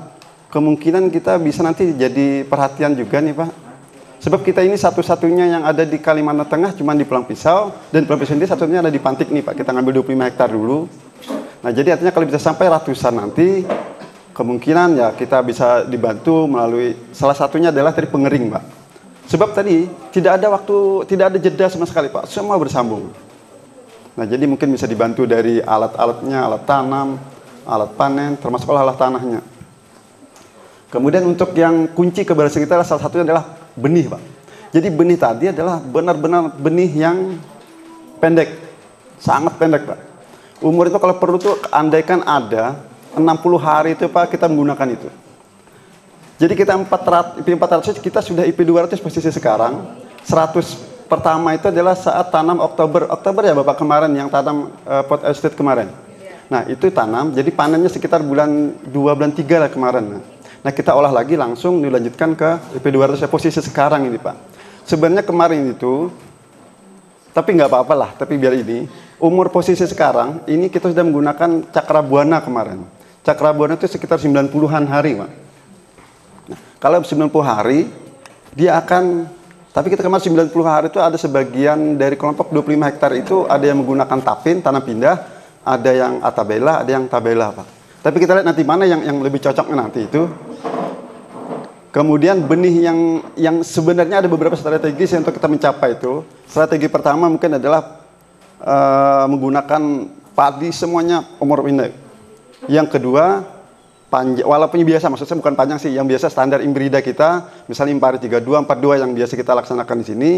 kemungkinan kita bisa nanti jadi perhatian juga nih, Pak. Sebab kita ini satu-satunya yang ada di Kalimantan Tengah cuma di Pulang Pisau, dan Pulang Pisau ini satunya ada di Pantik nih, Pak. Kita ngambil 25 hektar dulu. Nah, jadi artinya kalau bisa sampai ratusan nanti, kemungkinan ya kita bisa dibantu melalui salah satunya adalah dari pengering, Pak. Sebab tadi tidak ada waktu, tidak ada jeda sama sekali, Pak. Semua bersambung. Nah, jadi mungkin bisa dibantu dari alat-alatnya, alat tanam, alat panen, termasuk alat tanahnya. Kemudian untuk yang kunci keberhasilan kita salah satunya adalah benih, Pak. Jadi benih tadi adalah benar-benar benih yang pendek, sangat pendek, Pak. Umur itu kalau perlu tuh andaikan ada 60 hari itu, Pak, kita menggunakan itu. Jadi kita IP400 kita sudah IP200 posisi sekarang. 100 pertama itu adalah saat tanam Oktober ya Bapak kemarin yang tanam pot estate kemarin. Nah, itu tanam, jadi panennya sekitar bulan 2 bulan 3 lah kemarin. Nah, kita olah lagi langsung dilanjutkan ke IP200 posisi sekarang ini, Pak. Sebenarnya kemarin itu, tapi nggak apa-apa lah, tapi biar ini, umur posisi sekarang, ini kita sudah menggunakan Cakrabuana kemarin. Cakrabuana itu sekitar 90-an hari, Pak. Nah, kalau 90 hari, dia akan, tapi kita kemarin 90 hari itu ada sebagian dari kelompok 25 hektar itu, ada yang menggunakan tapin, tanah pindah, ada yang atabela, ada yang tabela, Pak. Tapi kita lihat nanti mana yang lebih cocoknya nanti itu. Kemudian benih yang sebenarnya ada beberapa strategi untuk kita mencapai itu. Strategi pertama mungkin adalah menggunakan padi semuanya umur pendek. Yang kedua, panjang, walaupun biasa, maksud saya bukan panjang sih, yang biasa standar imbrida kita, misalnya Impari 32, 42 yang biasa kita laksanakan di sini.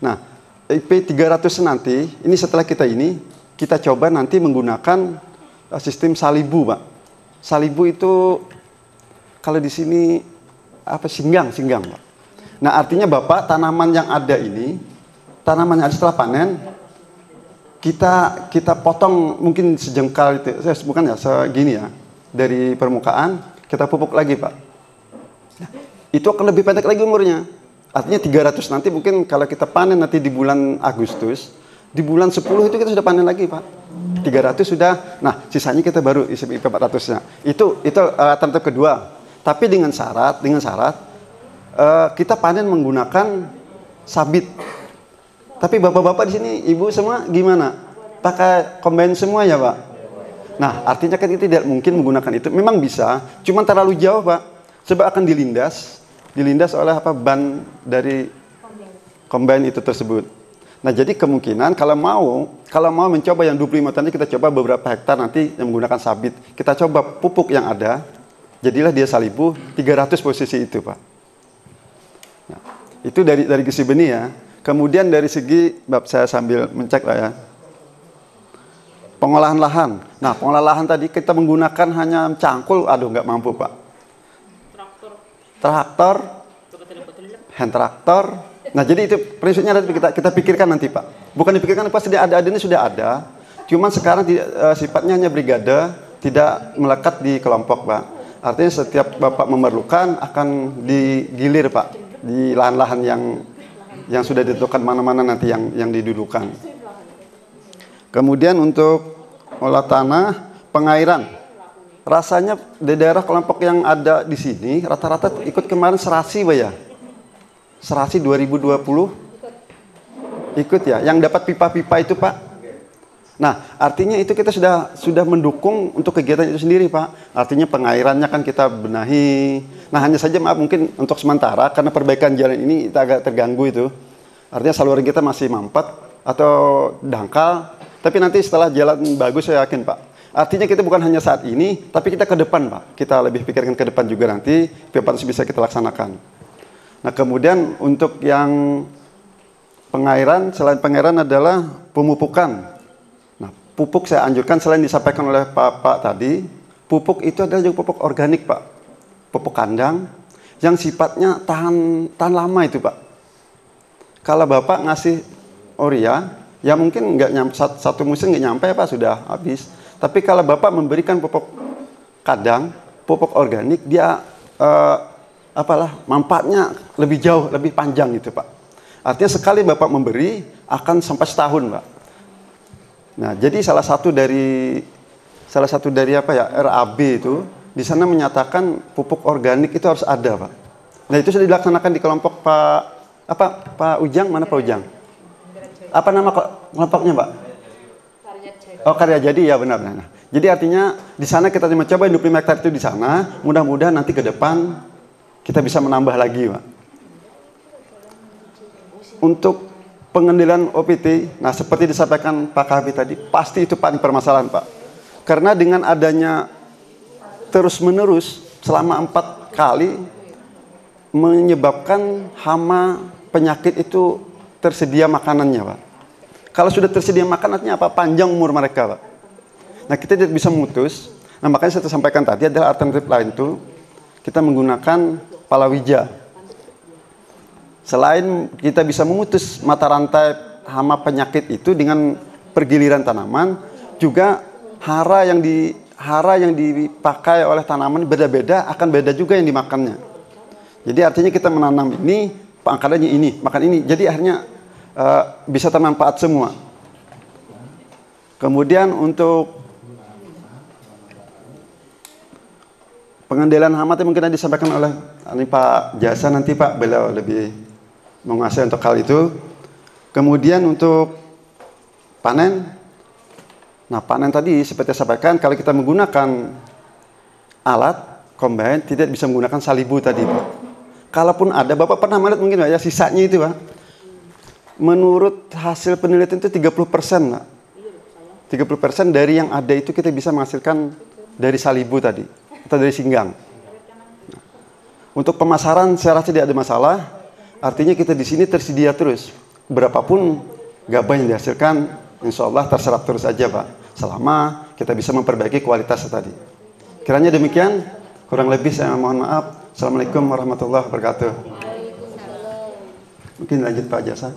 Nah, IP 300 nanti, ini setelah kita coba nanti menggunakan sistem salibu, Pak. Salibu itu kalau di sini apa singgang, Pak. Nah, artinya Bapak tanaman yang ada ini, tanaman yang ada setelah panen kita potong mungkin sejengkal itu, bukan ya, segini ya, dari permukaan kita pupuk lagi, Pak. Nah, itu akan lebih pendek lagi umurnya. Artinya 300 nanti mungkin kalau kita panen nanti di bulan Agustus, di bulan 10 itu kita sudah panen lagi, Pak. 300 sudah. Nah, sisanya kita baru isi IP 400-nya. Itu alternatif kedua. Tapi dengan syarat kita panen menggunakan sabit. Tapi bapak-bapak di sini, ibu semua gimana? Pakai combine semua ya, Pak? Nah, artinya kan kita tidak mungkin menggunakan itu. Memang bisa, cuma terlalu jauh, Pak. Sebab akan dilindas oleh ban dari combine itu tersebut. Nah, jadi kemungkinan kalau mau mencoba yang 25 tadi, kita coba beberapa hektar nanti yang menggunakan sabit. Kita coba pupuk yang ada, jadilah dia salibu 300 posisi itu, Pak. Nah, itu dari segi benih ya. Kemudian dari segi, saya sambil mencek lah ya, pengolahan lahan. Nah, pengolahan lahan tadi kita menggunakan hanya cangkul, aduh nggak mampu, Pak. Traktor, hand traktor. Nah, jadi itu prinsipnya kita pikirkan nanti, Pak. Bukan dipikirkan, pasti ini sudah ada. Cuman sekarang sifatnya hanya brigade, tidak melekat di kelompok, Pak. Artinya setiap Bapak memerlukan akan digilir, Pak, di lahan-lahan yang sudah ditentukan mana-mana nanti yang didudukan. Kemudian untuk olah tanah, pengairan. Rasanya di daerah kelompok yang ada di sini rata-rata ikut kemarin serasi, Pak ya. Serasi 2020 ikut ya, yang dapat pipa-pipa itu, Pak. Nah, artinya itu kita sudah mendukung untuk kegiatan itu sendiri, Pak. Artinya pengairannya kan kita benahi. Nah, hanya saja maaf mungkin untuk sementara karena perbaikan jalan ini kita agak terganggu itu. Artinya saluran kita masih mampet atau dangkal. Tapi nanti setelah jalan bagus saya yakin, Pak. Artinya kita bukan hanya saat ini, tapi kita ke depan, Pak. Kita lebih pikirkan ke depan juga nanti, pipa bisa kita laksanakan. Nah, kemudian untuk yang pengairan, selain pengairan adalah pemupukan. Nah, pupuk saya anjurkan selain disampaikan oleh Pak tadi, pupuk itu adalah juga pupuk organik, Pak. Pupuk kandang. yang sifatnya tahan lama itu Pak. Kalau Bapak ngasih urea, ya mungkin nggak nyampe, satu musim nggak nyampe Pak, sudah habis. Tapi kalau Bapak memberikan pupuk kadang, pupuk organik, dia manfaatnya lebih jauh, lebih panjang gitu Pak. Artinya sekali Bapak memberi akan sampai setahun Pak. Nah, jadi salah satu dari RAB itu di sana menyatakan pupuk organik itu harus ada Pak. Nah, itu sudah dilaksanakan di kelompok Pak Ujang, mana Pak Ujang? Apa nama kelompoknya Pak? Oh, Karya Jadi, ya benar. Nah, jadi artinya di sana kita mencoba 25 hektar itu di sana, mudah-mudahan nanti ke depan kita bisa menambah lagi Pak. Untuk pengendalian OPT, nah seperti disampaikan Pak Kabid tadi, pasti itu paling permasalahan Pak. Karena dengan adanya terus-menerus selama 4 kali menyebabkan hama penyakit itu tersedia makanannya Pak. Kalau sudah tersedia makanannya apa? Panjang umur mereka Pak. Nah kita tidak bisa memutus. Nah makanya saya sampaikan tadi adalah alternatif lain itu kita menggunakan palawija. Selain kita bisa memutus mata rantai hama penyakit itu dengan pergiliran tanaman, juga hara yang dipakai oleh tanaman beda-beda, akan beda juga yang dimakannya. Jadi artinya kita menanam ini, pangkalannya ini, makan ini. Jadi akhirnya bisa termanfaat semua. Kemudian untuk pengendalian hama itu mungkin disampaikan oleh Pak Jasa nanti Pak, beliau lebih menguasai untuk hal itu. Kemudian untuk panen, nah panen tadi seperti saya sampaikan, kalau kita menggunakan alat combine tidak bisa menggunakan salibu tadi Pak. Kalaupun ada, Bapak pernah melihat mungkin Pak ya sisanya itu Pak. Menurut hasil penelitian itu 30% Pak. 30% dari yang ada itu kita bisa menghasilkan dari salibu tadi atau dari singgang. Nah, untuk pemasaran saya rasa tidak ada masalah. Artinya kita di sini tersedia terus. Berapapun gabah yang dihasilkan, insya Allah terserap terus aja Pak. Selama kita bisa memperbaiki kualitasnya tadi. Kiranya demikian. Kurang lebih saya mohon maaf. Assalamualaikum warahmatullahi wabarakatuh. Mungkin lanjut Pak Jasa.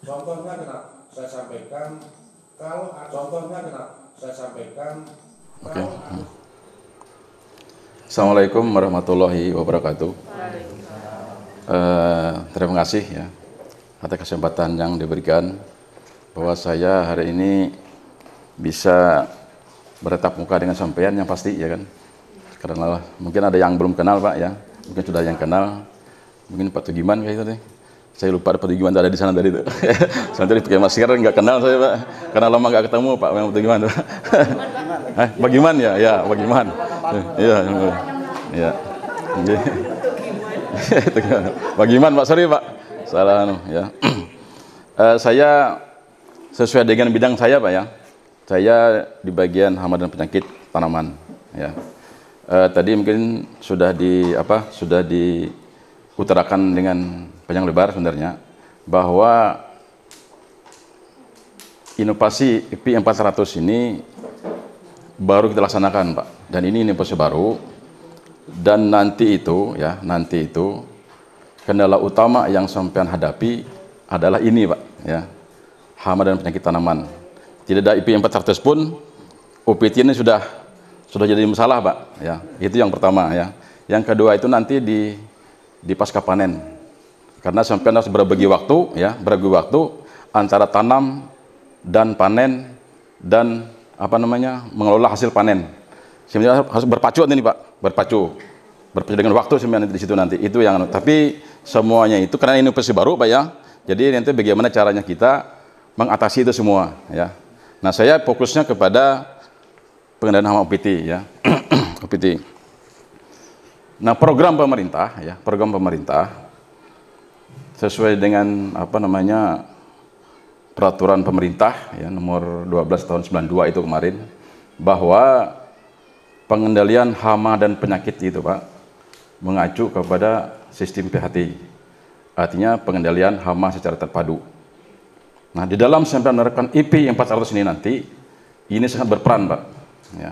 Contohnya kena saya sampaikan, kalau contohnya kena saya sampaikan. Oke. Assalamualaikum warahmatullahi wabarakatuh. Terima kasih ya atas kesempatan yang diberikan bahwa saya hari ini bisa bertatap muka dengan sampean yang pasti ya kan. Karena mungkin ada yang belum kenal Pak ya, mungkin sudah yang kenal, mungkin Pak Tugiman kayak itu deh. Saya lupa Pak Tugiman ada di sana tadi itu. Saya tadi pakai masker nggak kenal saya Pak, karena lama nggak ketemu Pak. Memang Tugiman. Bagaimana ya? Ya bagaimana? Iya, iya. Bagaimana Pak? Sorry Pak, salah ya. Saya sesuai dengan bidang saya Pak ya. Saya di bagian hama dan penyakit tanaman ya. Tadi mungkin sudah diutarakan dengan panjang lebar sebenarnya bahwa inovasi IP 400 ini baru kita laksanakan Pak, dan ini inovasi baru, dan nanti itu kendala utama yang sampean hadapi adalah ini Pak ya, hama dan penyakit tanaman. Tidak ada IP 400 pun OPT ini sudah jadi masalah Pak ya. Itu yang pertama ya. Yang kedua itu nanti di pasca panen, karena sampean harus berbagi waktu ya, antara tanam dan panen dan mengelola hasil panen. Sebenarnya harus berpacu ini Pak, berpacu dengan waktu sebenarnya di situ nanti. Itu yang tapi semuanya itu karena ini inovasi baru Pak ya. Jadi nanti bagaimana caranya kita mengatasi itu semua ya. Nah, saya fokusnya kepada pengendalian hama OPT ya. OPT. Nah, program pemerintah sesuai dengan peraturan pemerintah ya nomor 12 tahun 92 itu kemarin, bahwa pengendalian hama dan penyakit itu Pak mengacu kepada sistem PHT. Artinya pengendalian hama secara terpadu. Nah, di dalam sampai menerapkan IP 400 ini nanti ini sangat berperan Pak ya.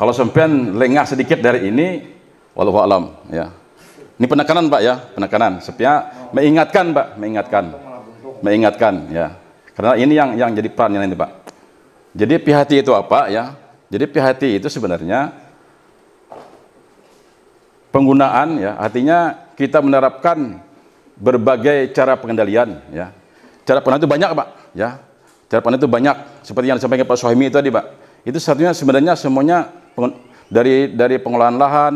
Kalau sampean lengah sedikit dari ini, Wallahu alam, ya. Ini penekanan Pak ya, penekanan supaya mengingatkan Pak, mengingatkan ya. Karena ini yang jadi perannya nanti Pak. Jadi PHT itu apa ya? Jadi PHT itu sebenarnya penggunaan ya, artinya kita menerapkan berbagai cara pengendalian ya. Cara pengendalian itu banyak Pak ya. Cara pengendalian itu banyak seperti yang disampaikan Pak Sohimi tadi Pak. Itu satunya sebenarnya semuanya dari pengolahan lahan,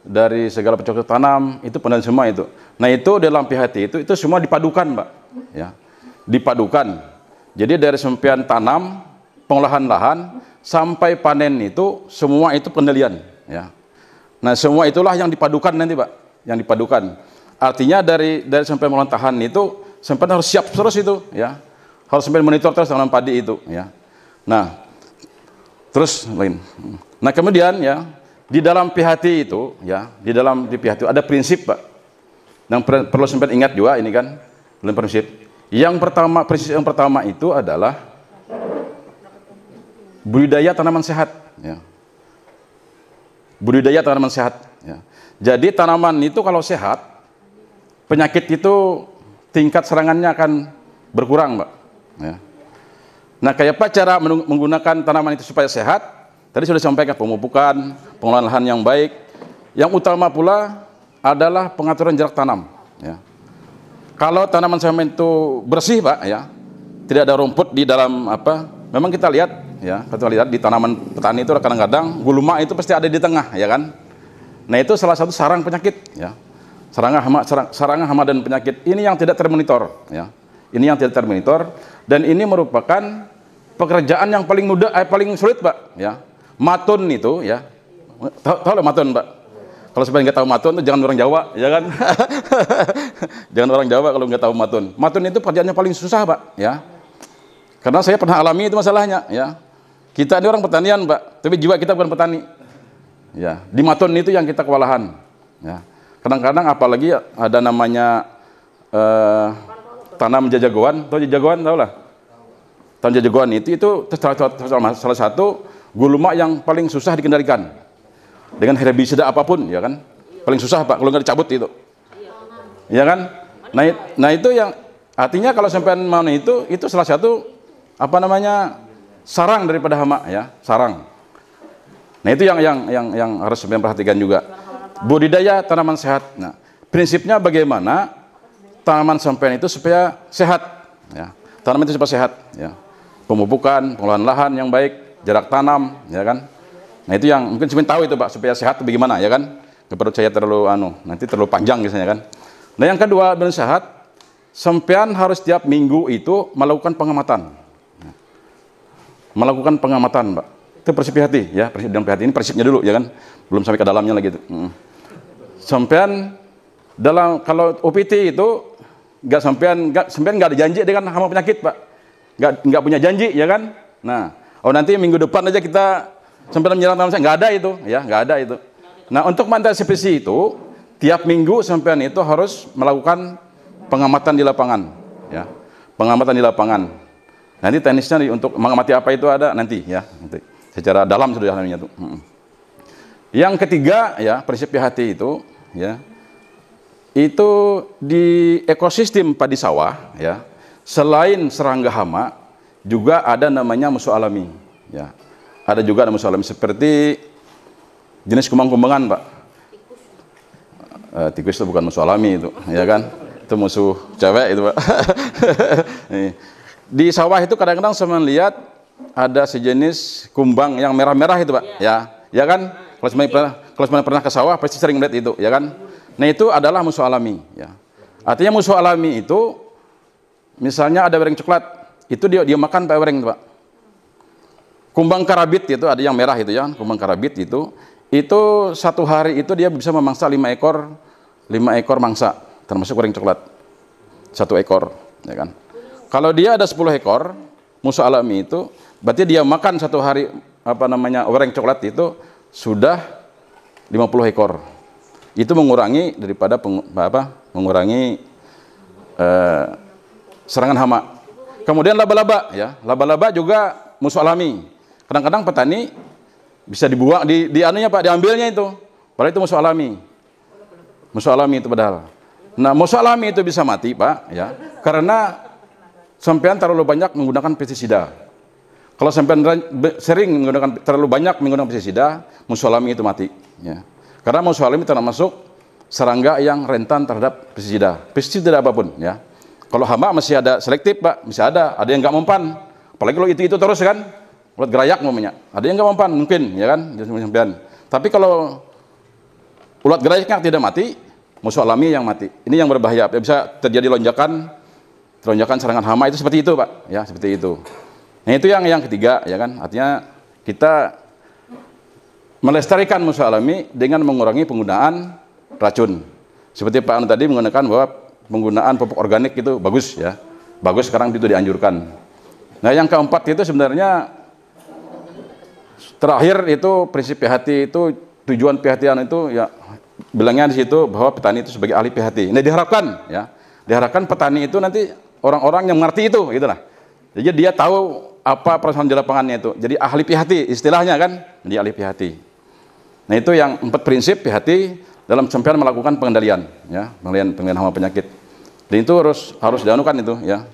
dari segala pencocok tanam, itu pengendalian semua itu. Nah, itu dalam PHT itu semua dipadukan, Pak. Ya. Dipadukan. Jadi dari sempian tanam, pengolahan lahan sampai panen itu semua itu pengendalian, ya. Nah, semua itulah yang dipadukan nanti, Pak. Yang dipadukan. Artinya dari sampai pengolahan lahan itu sampai harus siap terus itu, ya. Harus sampai monitor terus tanam padi itu, ya. Nah, terus lain. Nah, kemudian ya, di dalam PHT itu, ya, di PHT itu ada prinsip, Pak. Yang perlu sampai ingat juga ini kan, dalam prinsip. Prinsip yang pertama itu adalah budidaya tanaman sehat, ya. Budidaya tanaman sehat, ya. Jadi tanaman itu kalau sehat, penyakit itu tingkat serangannya akan berkurang, Pak. Ya. Nah, kayak apa cara menggunakan tanaman itu supaya sehat? Tadi sudah disampaikan pemupukan, pengolahan lahan yang baik. Yang utama pula adalah pengaturan jarak tanam. Ya. Kalau tanaman semen itu bersih, Pak, ya, tidak ada rumput di dalam apa? Memang kita lihat, ya, kita lihat di tanaman petani itu kadang-kadang gulma itu pasti ada di tengah, ya kan? Nah, itu salah satu sarang penyakit, ya. Sarang hama dan penyakit ini yang tidak termonitor, ya. Ini yang tidak termonitor dan ini merupakan pekerjaan yang paling mudah, paling sulit, Pak, ya. Matun itu, ya, tahu lah matun, Pak. Kalau sebenarnya nggak tahu matun itu jangan orang Jawa, ya kan? Jangan orang Jawa kalau nggak tahu matun. Matun itu pekerjaannya paling susah, Pak, ya. Karena saya pernah alami itu masalahnya, ya. Kita ini orang pertanian, Pak, tapi jiwa kita bukan petani. Ya, di matun itu yang kita kewalahan, ya. Kadang-kadang apalagi ada namanya tanam jajagoan, tahu jajagoan, tahu lah. Tanam jajagoan itu salah satu gulma yang paling susah dikendalikan. Dengan herbisida apapun, ya kan? Paling susah, Pak, kalau nggak dicabut itu. Ya kan? Nah itu yang artinya kalau sampai mana itu salah satu apa namanya sarang daripada hama, ya, sarang. Nah, itu yang harus sampai perhatikan juga. Budidaya tanaman sehat. Nah, prinsipnya bagaimana tanaman sampean itu supaya sehat, ya. Tanaman itu supaya sehat, ya. Pemupukan, pengolahan lahan yang baik, jarak tanam, ya kan? Nah, itu yang mungkin sampean tahu itu, Pak, supaya sehat itu bagaimana, ya kan? Nggak perlu saya terlalu nanti terlalu panjang biasanya kan. Nah, yang kedua, dan sehat, sampean harus tiap minggu itu melakukan pengamatan. Melakukan pengamatan, Pak. Itu prinsip PHT, ya. Prinsip dalam PHT ini prinsipnya dulu, ya kan? Belum sampai ke dalamnya lagi itu. Sampean dalam kalau OPT itu sampean nggak ada janji dengan hama penyakit, Pak. Nggak punya janji, ya kan? Nah, nanti minggu depan aja kita sampean menyerang tanaman saya, nggak ada itu, ya, nggak ada itu. Nah, untuk mengantisipasi itu, tiap minggu sampean itu harus melakukan pengamatan di lapangan, ya. Pengamatan di lapangan. Nanti teknisnya untuk mengamati apa itu ada nanti, ya. Nanti secara dalam sudah namanya itu. Yang ketiga, ya, prinsip PHT itu, ya, itu di ekosistem padi sawah, ya, selain serangga hama, juga ada namanya musuh alami, ya. Ada juga musuh alami seperti jenis kumbang-kumbangan, Pak. Tikus itu bukan musuh alami itu, ya kan? Itu musuh cewek itu, Pak. Di sawah itu kadang-kadang saya melihat ada sejenis kumbang yang merah-merah itu, Pak, ya kan? Kalau semuanya pernah ke sawah pasti sering melihat itu, ya kan? Nah, itu adalah musuh alami, ya. Artinya musuh alami itu misalnya ada wereng coklat, itu dia makan Pak wereng, Pak. Kumbang karabit itu ada yang merah itu, ya. Kumbang karabit itu satu hari itu dia bisa memangsa 5 ekor mangsa, termasuk wereng coklat. 1 ekor, ya kan? Kalau dia ada 10 ekor musuh alami itu, berarti dia makan satu hari apa namanya wereng coklat itu sudah 50 ekor. Itu mengurangi daripada mengurangi serangan hama. Kemudian laba-laba, ya. Laba-laba juga musuh alami. Kadang-kadang petani bisa dibuang di anunya, Pak, diambilnya itu. Padahal itu musuh alami. Musuh alami itu padahal. Nah, musuh alami itu bisa mati, Pak, ya. Karena sampean terlalu banyak menggunakan pestisida. Kalau sampean sering terlalu banyak menggunakan pestisida, musuh alami itu mati, ya. Karena musuh alami termasuk serangga yang rentan terhadap pestisida. Pestisida apapun, ya. Kalau hama masih ada selektif, Pak, bisa ada yang nggak mempan. Apalagi kalau itu terus kan, ulat gerayak namanya. Ada yang nggak mempan mungkin, ya kan, tapi kalau ulat gerayaknya tidak mati, musuh alami yang mati. Ini yang berbahaya. Bisa terjadi lonjakan serangan hama itu seperti itu, Pak, ya, seperti itu. Nah, itu yang ketiga, ya kan, artinya kita melestarikan musuh alami dengan mengurangi penggunaan racun. Seperti Pak Anu tadi menggunakan bahwa penggunaan pupuk organik itu bagus, ya, bagus, sekarang itu dianjurkan. Nah, yang keempat itu sebenarnya terakhir itu prinsip PHT itu, tujuan PHT itu ya bilangnya di situ bahwa petani itu sebagai ahli PHT. Ini diharapkan petani itu nanti orang-orang yang mengerti itu, gitulah. Jadi dia tahu apa persoalan di lapangannya itu. Jadi ahli PHT istilahnya kan, jadi ahli PHT. Nah, itu yang 4 prinsip PHT dalam sampean melakukan pengendalian, ya, pengendalian hama penyakit. Dan itu harus dianukan itu, ya.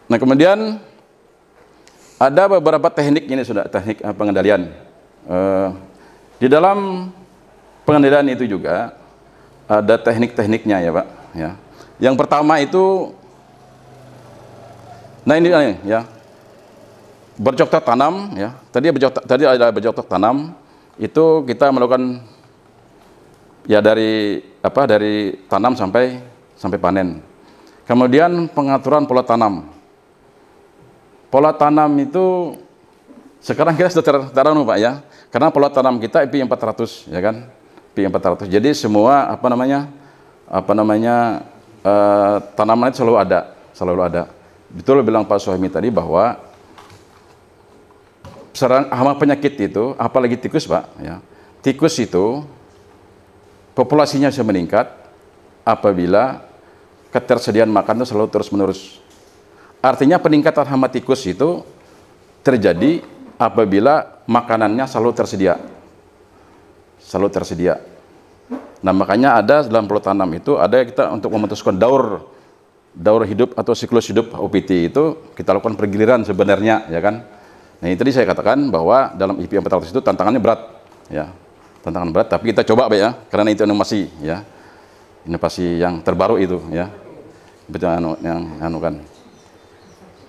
Nah, kemudian ada beberapa teknik ini sudah teknik pengendalian. Di dalam pengendalian itu juga ada teknik-tekniknya, ya, Pak, ya. Yang pertama itu, nah ini ya, bercocok tanam, ya. Tadi ada bercocok tanam, itu kita melakukan ya dari tanam sampai panen. Kemudian pengaturan pola tanam. Pola tanam itu sekarang kita sudah teranu, Pak, ya. Karena pola tanam kita IP 400, ya kan? IP 400. Jadi semua tanaman itu selalu ada. Betul bilang Pak Suhaimi tadi bahwa hama penyakit itu, apalagi tikus, Pak, ya. Tikus itu populasinya bisa meningkat apabila ketersediaan makan itu selalu terus-menerus. Artinya peningkatan hama tikus itu terjadi apabila makanannya selalu tersedia. Nah, makanya ada dalam pola tanam itu ada kita untuk memutuskan daur hidup atau siklus hidup OPT itu kita lakukan pergiliran sebenarnya, ya kan. Nah, ini tadi saya katakan bahwa dalam IP 400 itu tantangannya berat, ya. Tantangan berat, tapi kita coba, Pak, ya, karena itu inovasi, ya. Inovasi yang terbaru itu, ya. Betul, kan.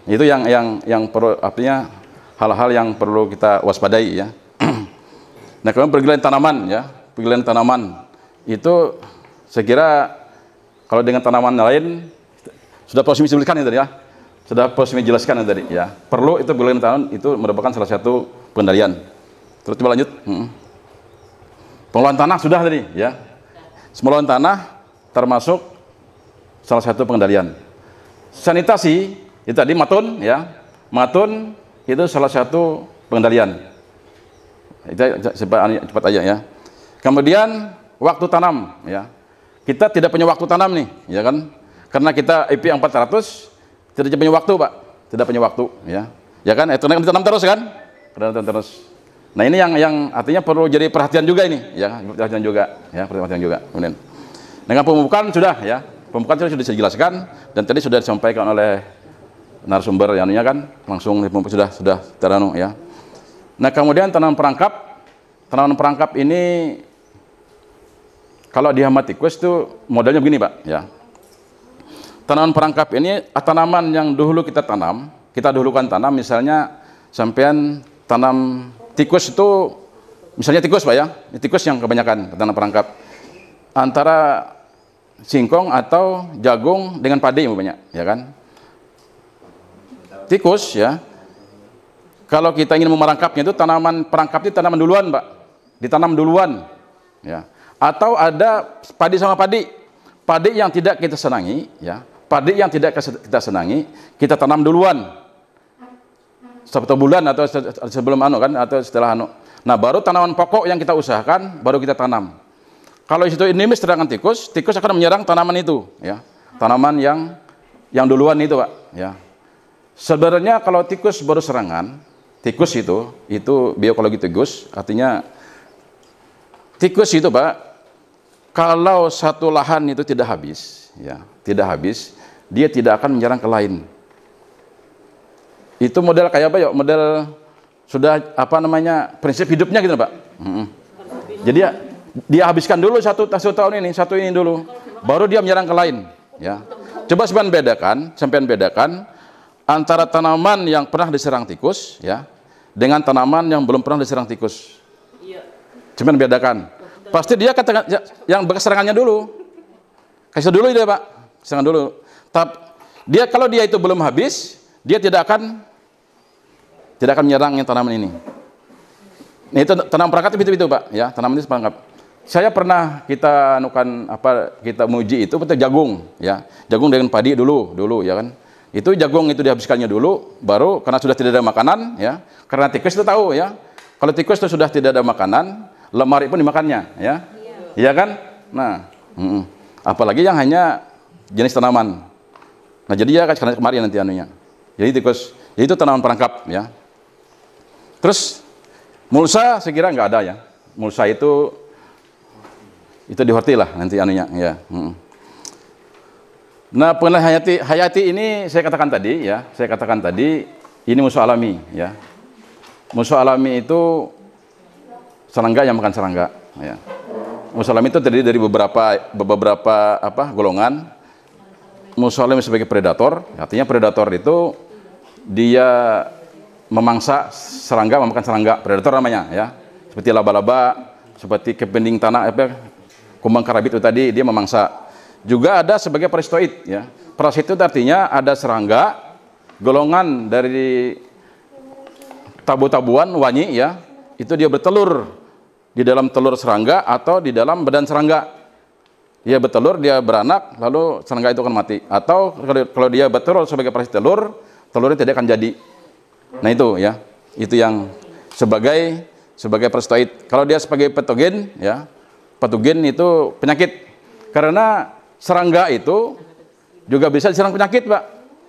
Itu yang perlu, artinya hal-hal yang perlu kita waspadai, ya. Nah, kemudian pergiliran tanaman, ya. Pergiliran tanaman itu saya kira kalau dengan tanaman lain sudah Pak jelaskan itu, ya. Sudah Pak jelaskan tadi, ya. Perlu itu pergiliran tanaman itu merupakan salah satu pengendalian. Terus coba lanjut. Pengolahan tanah sudah tadi, ya. Pengolahan tanah termasuk salah satu pengendalian. Sanitasi itu tadi matun, ya. Matun itu salah satu pengendalian. Itu cepat aja, ya. Kemudian waktu tanam, ya. Kita tidak punya waktu tanam nih, ya kan? Karena kita IP 400 tidak punya waktu, Pak. Tidak punya waktu, ya. Ya kan? Itu ditanam terus kan? Tanam terus. Nah, ini yang artinya perlu jadi perhatian juga ini, ya. Perhatian juga, Kemudian dengan pemupukan sudah, ya. Pemupukan sudah dijelaskan dan tadi sudah disampaikan oleh narasumber yang kan langsung dipupuk sudah teranu, ya. Nah, kemudian tanaman perangkap ini kalau di hama tikus itu modelnya begini, Pak, ya. Tanaman perangkap ini tanaman yang dulu kita dahulukan tanam, misalnya sampean tanam tikus itu, misalnya tikus, Pak, ya. Ini tikus yang kebanyakan tanaman perangkap antara singkong atau jagung dengan padi banyak, ya kan. Tikus, ya, kalau kita ingin memerangkapnya itu tanaman perangkap itu tanaman duluan, Pak, ditanam duluan, ya. Atau ada padi sama padi yang tidak kita senangi, ya, padi yang tidak kita senangi kita tanam duluan 1 bulan atau sebelum atau setelah Nah, baru tanaman pokok yang kita usahakan baru kita tanam. Kalau itu endemis serangan tikus akan menyerang tanaman itu, ya, tanaman yang duluan itu, Pak, ya. Sebenarnya kalau tikus baru serangan, tikus itu biologi tikus, artinya tikus itu Pak, kalau satu lahan itu tidak habis, ya, tidak habis, dia tidak akan menyerang ke lain. Itu model kayak apa ya? Model sudah apa namanya, prinsip hidupnya gitu Pak. Jadi dia habiskan dulu satu tahun ini, satu ini dulu, baru dia menyerang ke lain. Ya, coba sampean bedakan antara tanaman yang pernah diserang tikus, ya, dengan tanaman yang belum pernah diserang tikus. Sampean bedakan. Pasti dia katakan yang bekas serangannya dulu. Kasih dulu dia Pak, serangan dulu. Dia kalau dia itu belum habis, dia tidak akan menyerang yang tanaman ini. Nah, itu tanaman perangkap itu Pak, ya, tanaman itu perangkap. Saya pernah kita menguji itu betul jagung, ya. Jagung dengan padi dulu ya kan. Itu jagung itu dihabiskannya dulu, baru karena sudah tidak ada makanan, ya. Karena tikus itu tahu, ya. Kalau tikus itu sudah tidak ada makanan, lemari pun dimakannya, ya. Iya kan? Nah, apalagi yang hanya jenis tanaman. Nah, jadi ya karena kemarin nanti anunya. Jadi tikus, jadi itu tanaman perangkap, ya. Terus mulsa saya kira nggak ada, ya. Mulsa itu dihorti lah nanti anunya, ya. Nah, penilaian hayati ini saya katakan tadi, ini musuh alami, ya. Musuh alami itu serangga yang makan serangga, ya. Musuh alami itu terdiri dari beberapa golongan. Musuh alami sebagai predator, artinya predator itu dia memangsa serangga, memakan serangga, predator namanya, ya. Seperti laba-laba, seperti kepiting tanah, kumbang karabit itu tadi, dia memangsa. Juga ada sebagai parasitoid, ya. Parasitoid itu artinya ada serangga, golongan dari tabu-tabuan wanyi, ya, itu dia bertelur di dalam telur serangga atau di dalam badan serangga. Dia bertelur, dia beranak, lalu serangga itu akan mati. Atau kalau dia bertelur sebagai parasit telur, telurnya tidak akan jadi. Nah itu, ya, itu yang sebagai parasitoid. Kalau dia sebagai patogen, ya, patogen itu penyakit. Karena serangga itu juga bisa diserang penyakit, Pak.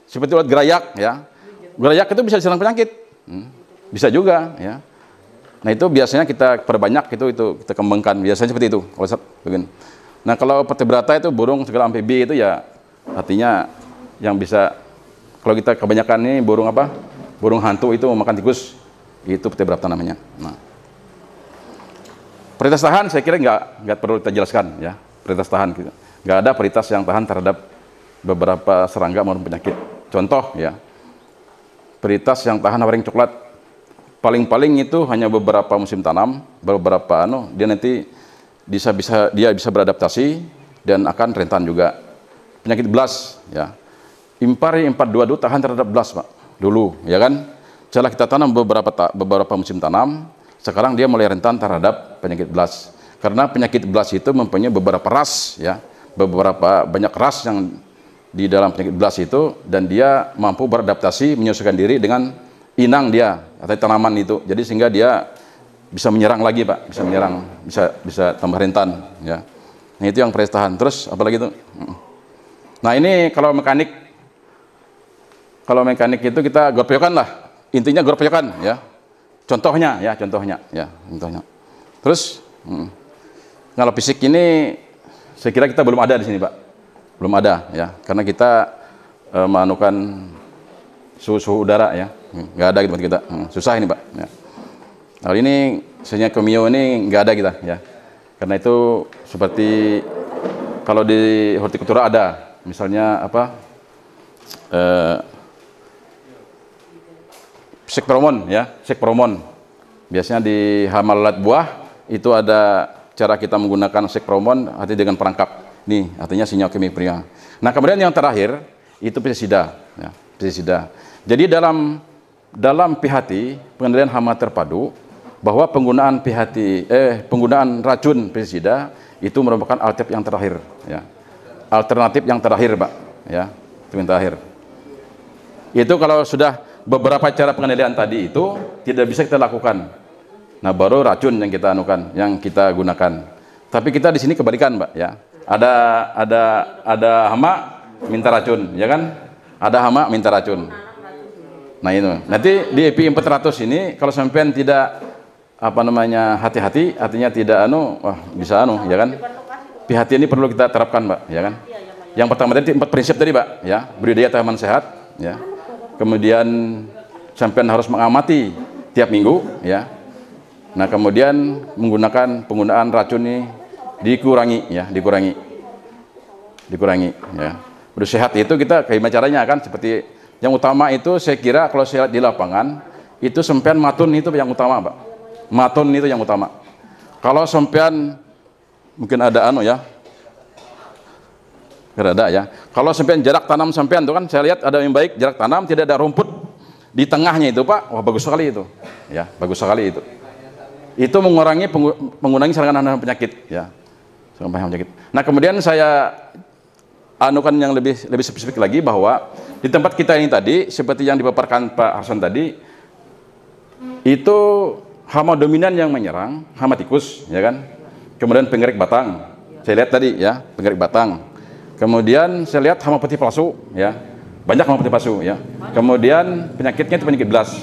Seperti ulat gerayak, ya. Gerayak itu bisa diserang penyakit. Bisa juga, ya. Nah itu biasanya kita perbanyak, itu kita kembangkan. Biasanya seperti itu. Nah kalau vertebrata itu burung segala amfibi itu ya artinya yang bisa, kalau kita kebanyakan ini burung burung hantu itu memakan tikus, itu vertebrata namanya. Nah, prioritas tahan saya kira nggak perlu kita jelaskan, ya. Prioritas tahan gitu. Nggak ada prioritas yang tahan terhadap beberapa serangga maupun penyakit. Contoh, ya, prioritas yang tahan waring coklat paling-paling itu hanya beberapa musim tanam, beberapa dia nanti dia bisa beradaptasi dan akan rentan juga. Penyakit belas, ya. Impari 422 tahan terhadap belas, Pak. Dulu, ya kan? Setelah kita tanam beberapa musim tanam, sekarang dia mulai rentan terhadap penyakit belas. Karena penyakit belas itu mempunyai beberapa ras, ya. Banyak ras yang di dalam penyakit belas itu, dan dia mampu beradaptasi menyesuaikan diri dengan inang dia atau tanaman itu. Jadi sehingga dia bisa menyerang lagi, Pak, bisa tambah rentan, ya. Nah itu yang prioritas tahan. Terus apalagi itu? Nah ini kalau mekanik itu kita gorpiokan lah, intinya gorpiokan, ya. Contohnya. Terus kalau fisik ini saya kira kita belum ada di sini, Pak, belum ada, ya, karena kita menemukan suhu udara, ya, nggak ada gitu kita, susah ini, Pak, ya. Nah ini misalnya kemio ini nggak ada kita, ya, karena itu seperti kalau di hortikultura ada, misalnya sekpromon, ya, sekpromon. Biasanya di hama lalat buah itu ada cara kita menggunakan sekpromon, artinya dengan perangkap. Nih, artinya sinyal kimia. Nah kemudian yang terakhir itu pestisida, ya, pestisida. Jadi dalam PHT, pengendalian hama terpadu, bahwa penggunaan racun pestisida itu merupakan alternatif yang terakhir, ya. Alternatif yang terakhir, Pak, ya, itu yang terakhir. Itu kalau sudah beberapa cara pengendalian tadi itu tidak bisa kita lakukan. Nah, baru racun yang kita gunakan. Tapi kita di sini kebalikan, Pak, ya. Ada hama minta racun, ya kan? Ada hama minta racun. Nah itu. Nanti di EP 400 ini kalau sampean tidak apa namanya, hati-hati, artinya tidak bisa ya kan. Hati ini perlu kita terapkan, Pak, ya kan. Yang pertama tadi 4 prinsip tadi, Pak, ya, budidaya tanaman sehat, ya. Kemudian sampean harus mengamati tiap minggu, ya. Nah, kemudian penggunaan racun ini dikurangi, ya, dikurangi, ya. Budidaya sehat itu kita gimana caranya kan, seperti yang utama itu saya kira kalau saya lihat di lapangan itu sampean matun itu yang utama, Pak. Matun itu yang utama. Kalau sampean mungkin ada ya. Ada ya. Kalau sampean jarak tanam sampean itu kan saya lihat ada yang baik jarak tanam, tidak ada rumput di tengahnya itu, Pak. Wah, bagus sekali itu. Ya, bagus sekali itu. Itu mengurangi serangan penyakit, ya. Serangan penyakit. Nah, kemudian saya anukan yang lebih spesifik lagi bahwa di tempat kita ini tadi seperti yang dipaparkan Pak Hasan tadi, itu hama dominan yang menyerang, hama tikus, ya kan. Kemudian pengerek batang. Saya lihat tadi ya, pengerek batang. Kemudian saya lihat hama putih palsu, ya. Banyak hama putih palsu, ya. Kemudian penyakitnya itu penyakit belas.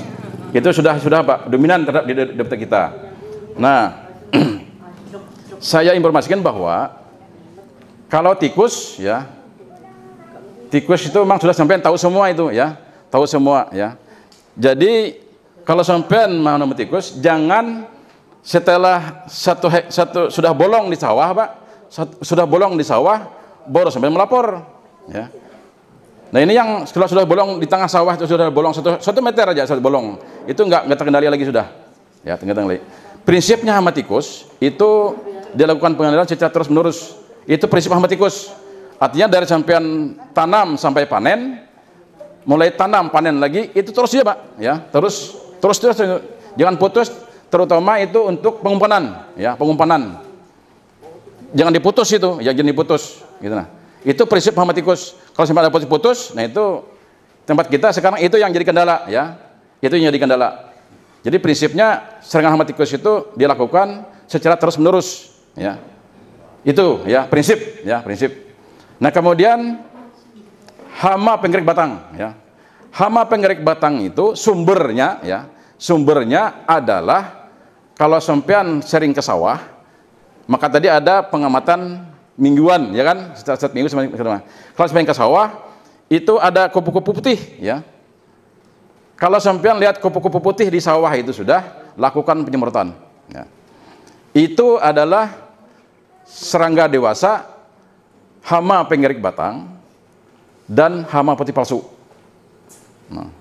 Itu sudah Pak, dominan terhadap di daftar kita. Nah, saya informasikan bahwa kalau tikus, ya, tikus itu memang sudah sampean tahu semua itu, ya. Tahu semua, ya. Jadi kalau sampean mau nemu tikus, jangan setelah satu sudah bolong di sawah, Pak. Sudah bolong di sawah baru sampai melapor, ya. Nah, ini yang sudah bolong di tengah sawah itu sudah bolong 1 meter aja sudah bolong, itu nggak terkendali lagi sudah, ya, terkendali. Prinsipnya hama tikus itu dilakukan pengendalian secara terus menerus. Itu prinsip hama tikus. Artinya dari sampean tanam sampai panen, mulai tanam panen lagi itu terus ya, Pak, ya, terus jangan putus, terutama itu untuk pengumpanan, ya, pengumpanan. Jangan diputus itu, ya, jangan diputus, gitu. Nah, itu prinsip hama tikus. Kalau sampai ada putus, nah itu tempat kita sekarang itu yang jadi kendala, ya, itu yang jadi kendala. Jadi prinsipnya serangan hama tikus itu dilakukan secara terus menerus, ya, itu, ya, prinsip, ya, prinsip. Nah, kemudian hama penggerik batang, ya, hama penggerik batang itu sumbernya, ya, sumbernya adalah kalau sampean sering ke sawah. Maka tadi ada pengamatan mingguan, ya kan, setiap minggu. Kalau sampai ke sawah itu ada kupu-kupu putih, ya. Kalau sampean lihat kupu-kupu putih di sawah itu sudah lakukan penyemprotan, ya. Itu adalah serangga dewasa, hama penggerik batang, dan hama putih palsu. Nah,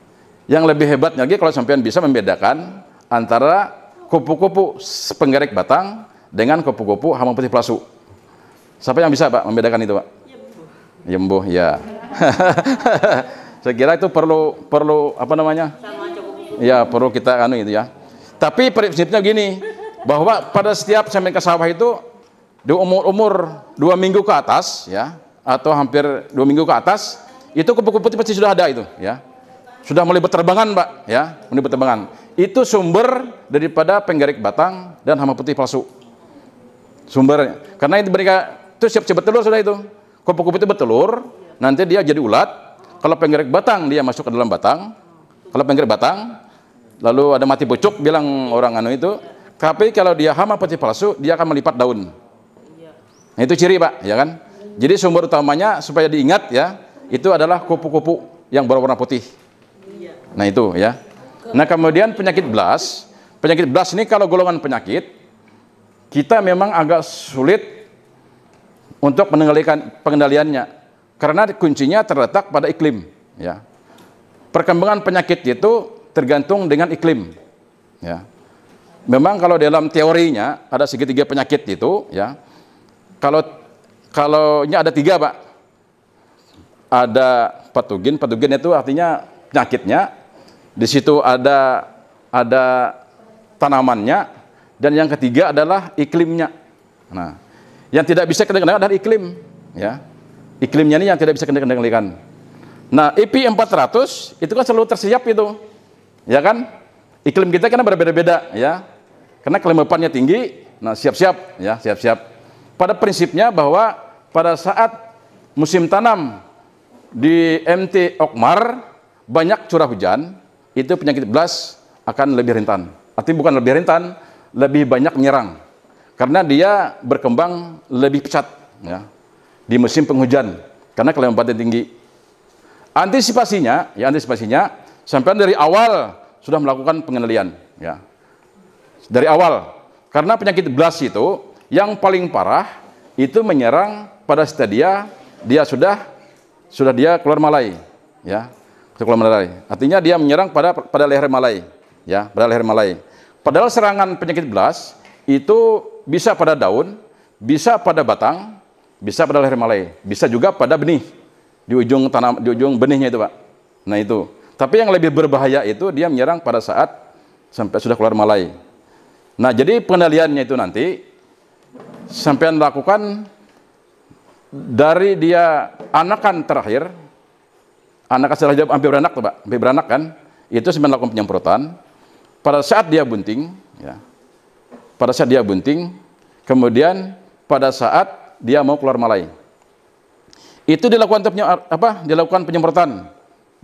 yang lebih hebatnya lagi kalau sampean bisa membedakan antara kupu-kupu penggerik batang dengan kupu-kupu hama putih palsu. Siapa yang bisa, Pak, membedakan itu, Pak? Yembuh, ya. Saya kira itu perlu apa namanya? Ya, perlu kita itu, ya. Tapi prinsipnya gini, bahwa pada setiap sampai ke sawah itu di umur 2 minggu ke atas, ya, atau hampir 2 minggu ke atas, itu kupu-kupu putih pasti sudah ada itu, ya. Sudah mulai berterbangan, Pak, ya, mulai berterbangan. Itu sumber daripada penggerik batang dan hama putih palsu. Sumbernya. Karena itu mereka itu siap-siap bertelur sudah itu. Kupu-kupu itu bertelur, nanti dia jadi ulat. Kalau penggerik batang dia masuk ke dalam batang. Kalau penggerik batang, lalu ada mati pucuk bilang orang itu. Tapi kalau dia hama putih palsu, dia akan melipat daun. Nah, itu ciri, Pak, ya kan? Jadi sumber utamanya supaya diingat, ya, itu adalah kupu-kupu yang berwarna putih. Nah, itu, ya. Nah, kemudian penyakit belas. Penyakit belas ini kalau golongan penyakit kita memang agak sulit untuk pengendaliannya karena kuncinya terletak pada iklim, ya. Perkembangan penyakit itu tergantung dengan iklim, ya. Memang kalau dalam teorinya ada segitiga penyakit itu, ya. Kalau ini ada 3, Pak. Ada patogen itu artinya penyakitnya. Di situ ada tanamannya, dan yang ketiga adalah iklimnya. Nah, yang tidak bisa kendalikan adalah iklim, ya. Iklimnya ini yang tidak bisa kendalikan. Nah, IP 400 itu kan selalu tersiap itu, ya kan? Iklim kita kan berbeda-beda, ya. Karena kelembapannya tinggi, nah siap-siap, ya, siap-siap. Pada prinsipnya bahwa pada saat musim tanam di MT Okmar banyak curah hujan, itu penyakit belas akan lebih rentan. Artinya bukan lebih rentan, lebih banyak menyerang karena dia berkembang lebih pesat ya di musim penghujan karena kelembapan tinggi. Antisipasinya sampai dari awal sudah melakukan pengendalian ya. Dari awal karena penyakit BLAS itu yang paling parah itu menyerang pada stadia dia sudah dia keluar malai ya. Keluar malai. Artinya dia menyerang pada leher malai ya, pada leher malai. Padahal serangan penyakit BLAS itu bisa pada daun, bisa pada batang, bisa pada leher malai, bisa juga pada benih di ujung benihnya itu, Pak. Nah itu. Tapi yang lebih berbahaya itu dia menyerang pada saat sampai sudah keluar malai. Nah jadi pengendaliannya itu nanti sampean lakukan dari dia anakan terakhir, anakan setelah dia hampir beranak, Pak, hampir beranak kan, itu sampean lakukan penyemprotan. Pada saat dia bunting, ya, pada saat dia bunting, kemudian pada saat dia mau keluar malai, itu dilakukan penyemprotan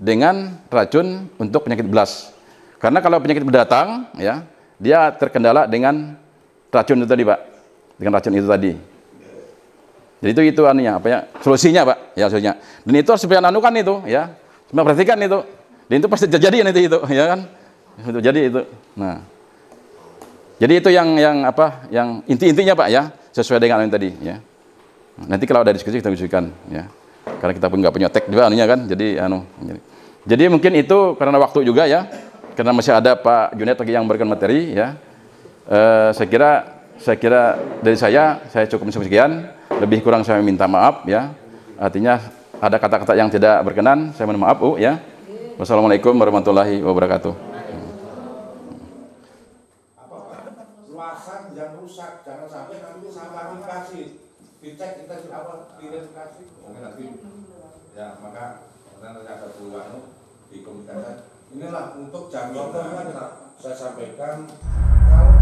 dengan racun untuk penyakit BLAS. Karena kalau penyakit datang, ya, dia terkendala dengan racun itu tadi, Pak, dengan racun itu tadi. Jadi itu anunya, solusinya, Pak, ya solusinya. Dan itu harus supaya anukan itu, ya, supaya perhatikan itu. Dan itu pasti terjadi nanti itu, ya kan? Itu jadi itu. Nah, jadi itu yang intinya, Pak, ya, sesuai dengan yang tadi, ya. Nanti kalau ada diskusi kita diskusikan, ya. Karena kita pun nggak punya tag juga anunya kan, jadi mungkin itu karena waktu juga ya, karena masih ada Pak Junet lagi yang memberikan materi, ya. Saya kira dari saya cukup sekian, lebih kurang saya minta maaf, ya. Artinya ada kata-kata yang tidak berkenan, saya mohon maaf, ya. Wassalamualaikum warahmatullahi wabarakatuh. Luasan yang rusak, jangan sampai nanti sama dikasih dicek kita identifikasi mungkin nanti ya, maka nanti ada peluang dikomunikasikan. Inilah untuk jangkauan saya sampaikan kalau